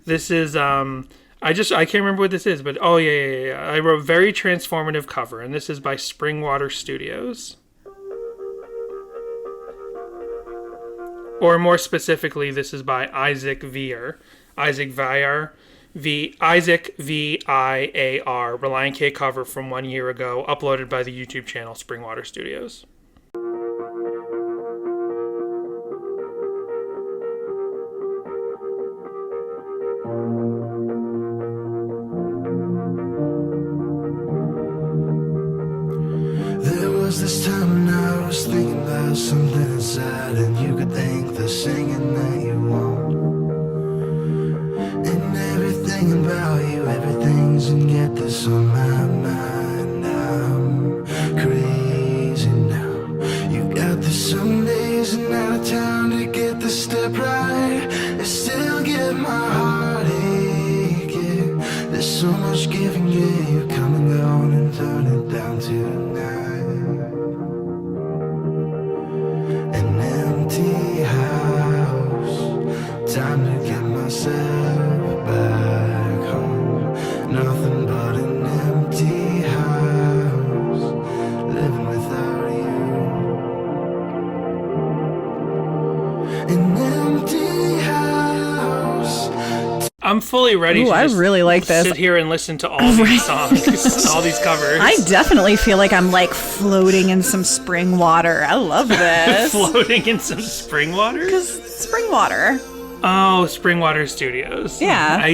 This is I can't remember what this is, but oh yeah. I wrote very transformative cover, and this is by Springwater Studios. Or more specifically, this is by Isaac Viar. Isaac Viar. Isaac V-I-A-R, Relient K cover from 1 year ago, uploaded by the YouTube channel Springwater Studios. There was this time when I was thinking about something inside, and you could think the singing that you want. And everything about you, everything's and get this on my mind. I'm crazy now. You got this some days and out of town to get the step right. I still get my heart aching. There's so much giving, yeah, you come and go and turn it down tonight. An empty house, time to get myself back home. Nothing but an empty house, living without you. An empty house. I'm fully ready to I really like this. Sit here and listen to all these songs, all these covers. I definitely feel like I'm like floating in some spring water. I love this. Floating in some spring water? Because spring water. Oh, Springwater Studios. Yeah.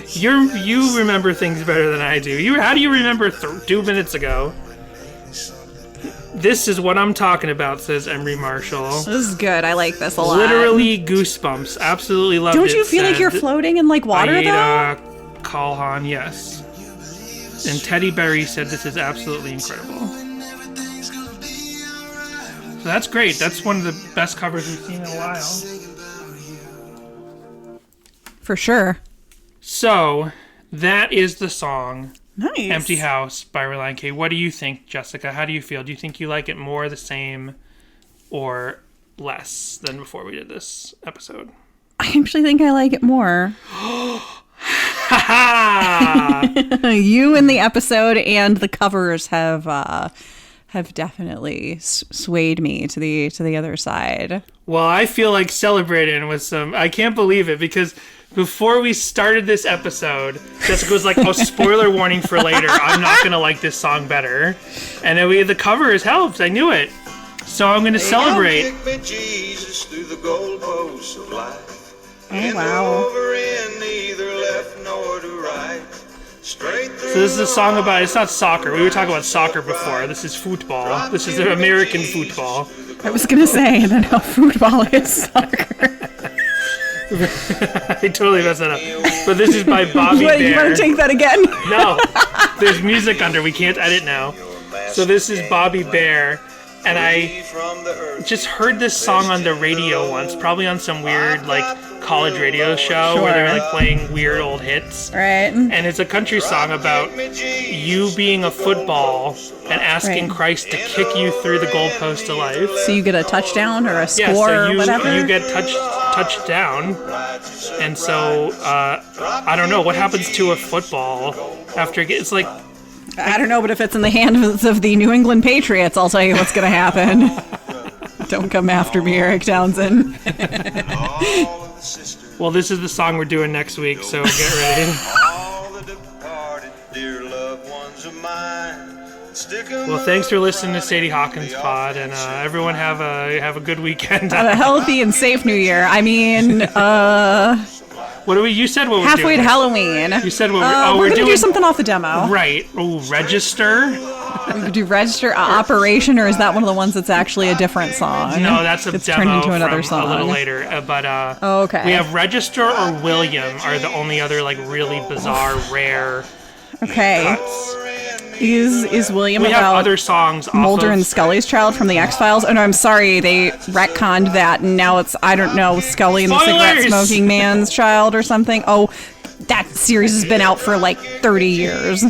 You remember things better than I do. How do you remember 2 minutes ago? This is what I'm talking about, says Emery Marshall. This is good. I like this a lot. Literally goosebumps. Absolutely love it. Don't you feel like you're floating in like water Ayada Kalhan, yes. And Teddy Berry said this is absolutely incredible. So that's great. That's one of the best covers we've seen in a while. For sure. So, that is the song Nice. Empty House by Relient K. What do you think, Jessica? How do you feel? Do you think you like it more, the same, or less than before we did this episode? I actually think I like it more. You in the episode and the covers have definitely swayed me to the other side. Well, I feel like celebrating with some... I can't believe it, because before we started this episode, Jessica was like, oh, spoiler warning for later. I'm not going to like this song better. And then the cover has helped. I knew it. So I'm going to celebrate. Kick me, Jesus, through the goalposts of life. Oh, wow. Over in neither left nor to right. Straight through. So this is a song about... It's not soccer. We were talking about soccer before. This is football. This is American football. I was going to say that how football is soccer. I totally messed that up. But this is by Bobby Bear. You want to take that again? No. There's music under. We can't edit now. So this is Bobby Bear. And I just heard this song on the radio once, probably on some weird, like, college radio show where they were, like, playing weird old hits. Right. And it's a country song about you being a football and asking Christ to kick you through the goalpost of life. So you get a touchdown or a score or whatever? You get touched down. And so, I don't know, what happens to a football after it gets, like... I don't know, but if it's in the hands of the New England Patriots, I'll tell you what's going to happen. Don't come after me, Eric Townsend. Well, this is the song we're doing next week, so get ready. Well, thanks for listening to Sadie Hawkins Pod, and everyone have a good weekend. Have a healthy and safe New Year. I mean, What do we? You said what we're Halfway doing. to Halloween. You said what we're we're gonna doing. do something off the demo. Right. Oh, Register. We could do Register Operation, or is that one of the ones that's actually a different song? No, that's a it's demo turned into another from song. a little later. Okay. We have Register or William are the only other like really bizarre, rare cuts. Is William we about have other songs Mulder off and of, Scully's child from the X-Files? Oh no, I'm sorry, they retconned that, and now it's, I don't know, Scully and the cigarette-smoking man's child or something. Oh, that series has been out for like 30 years.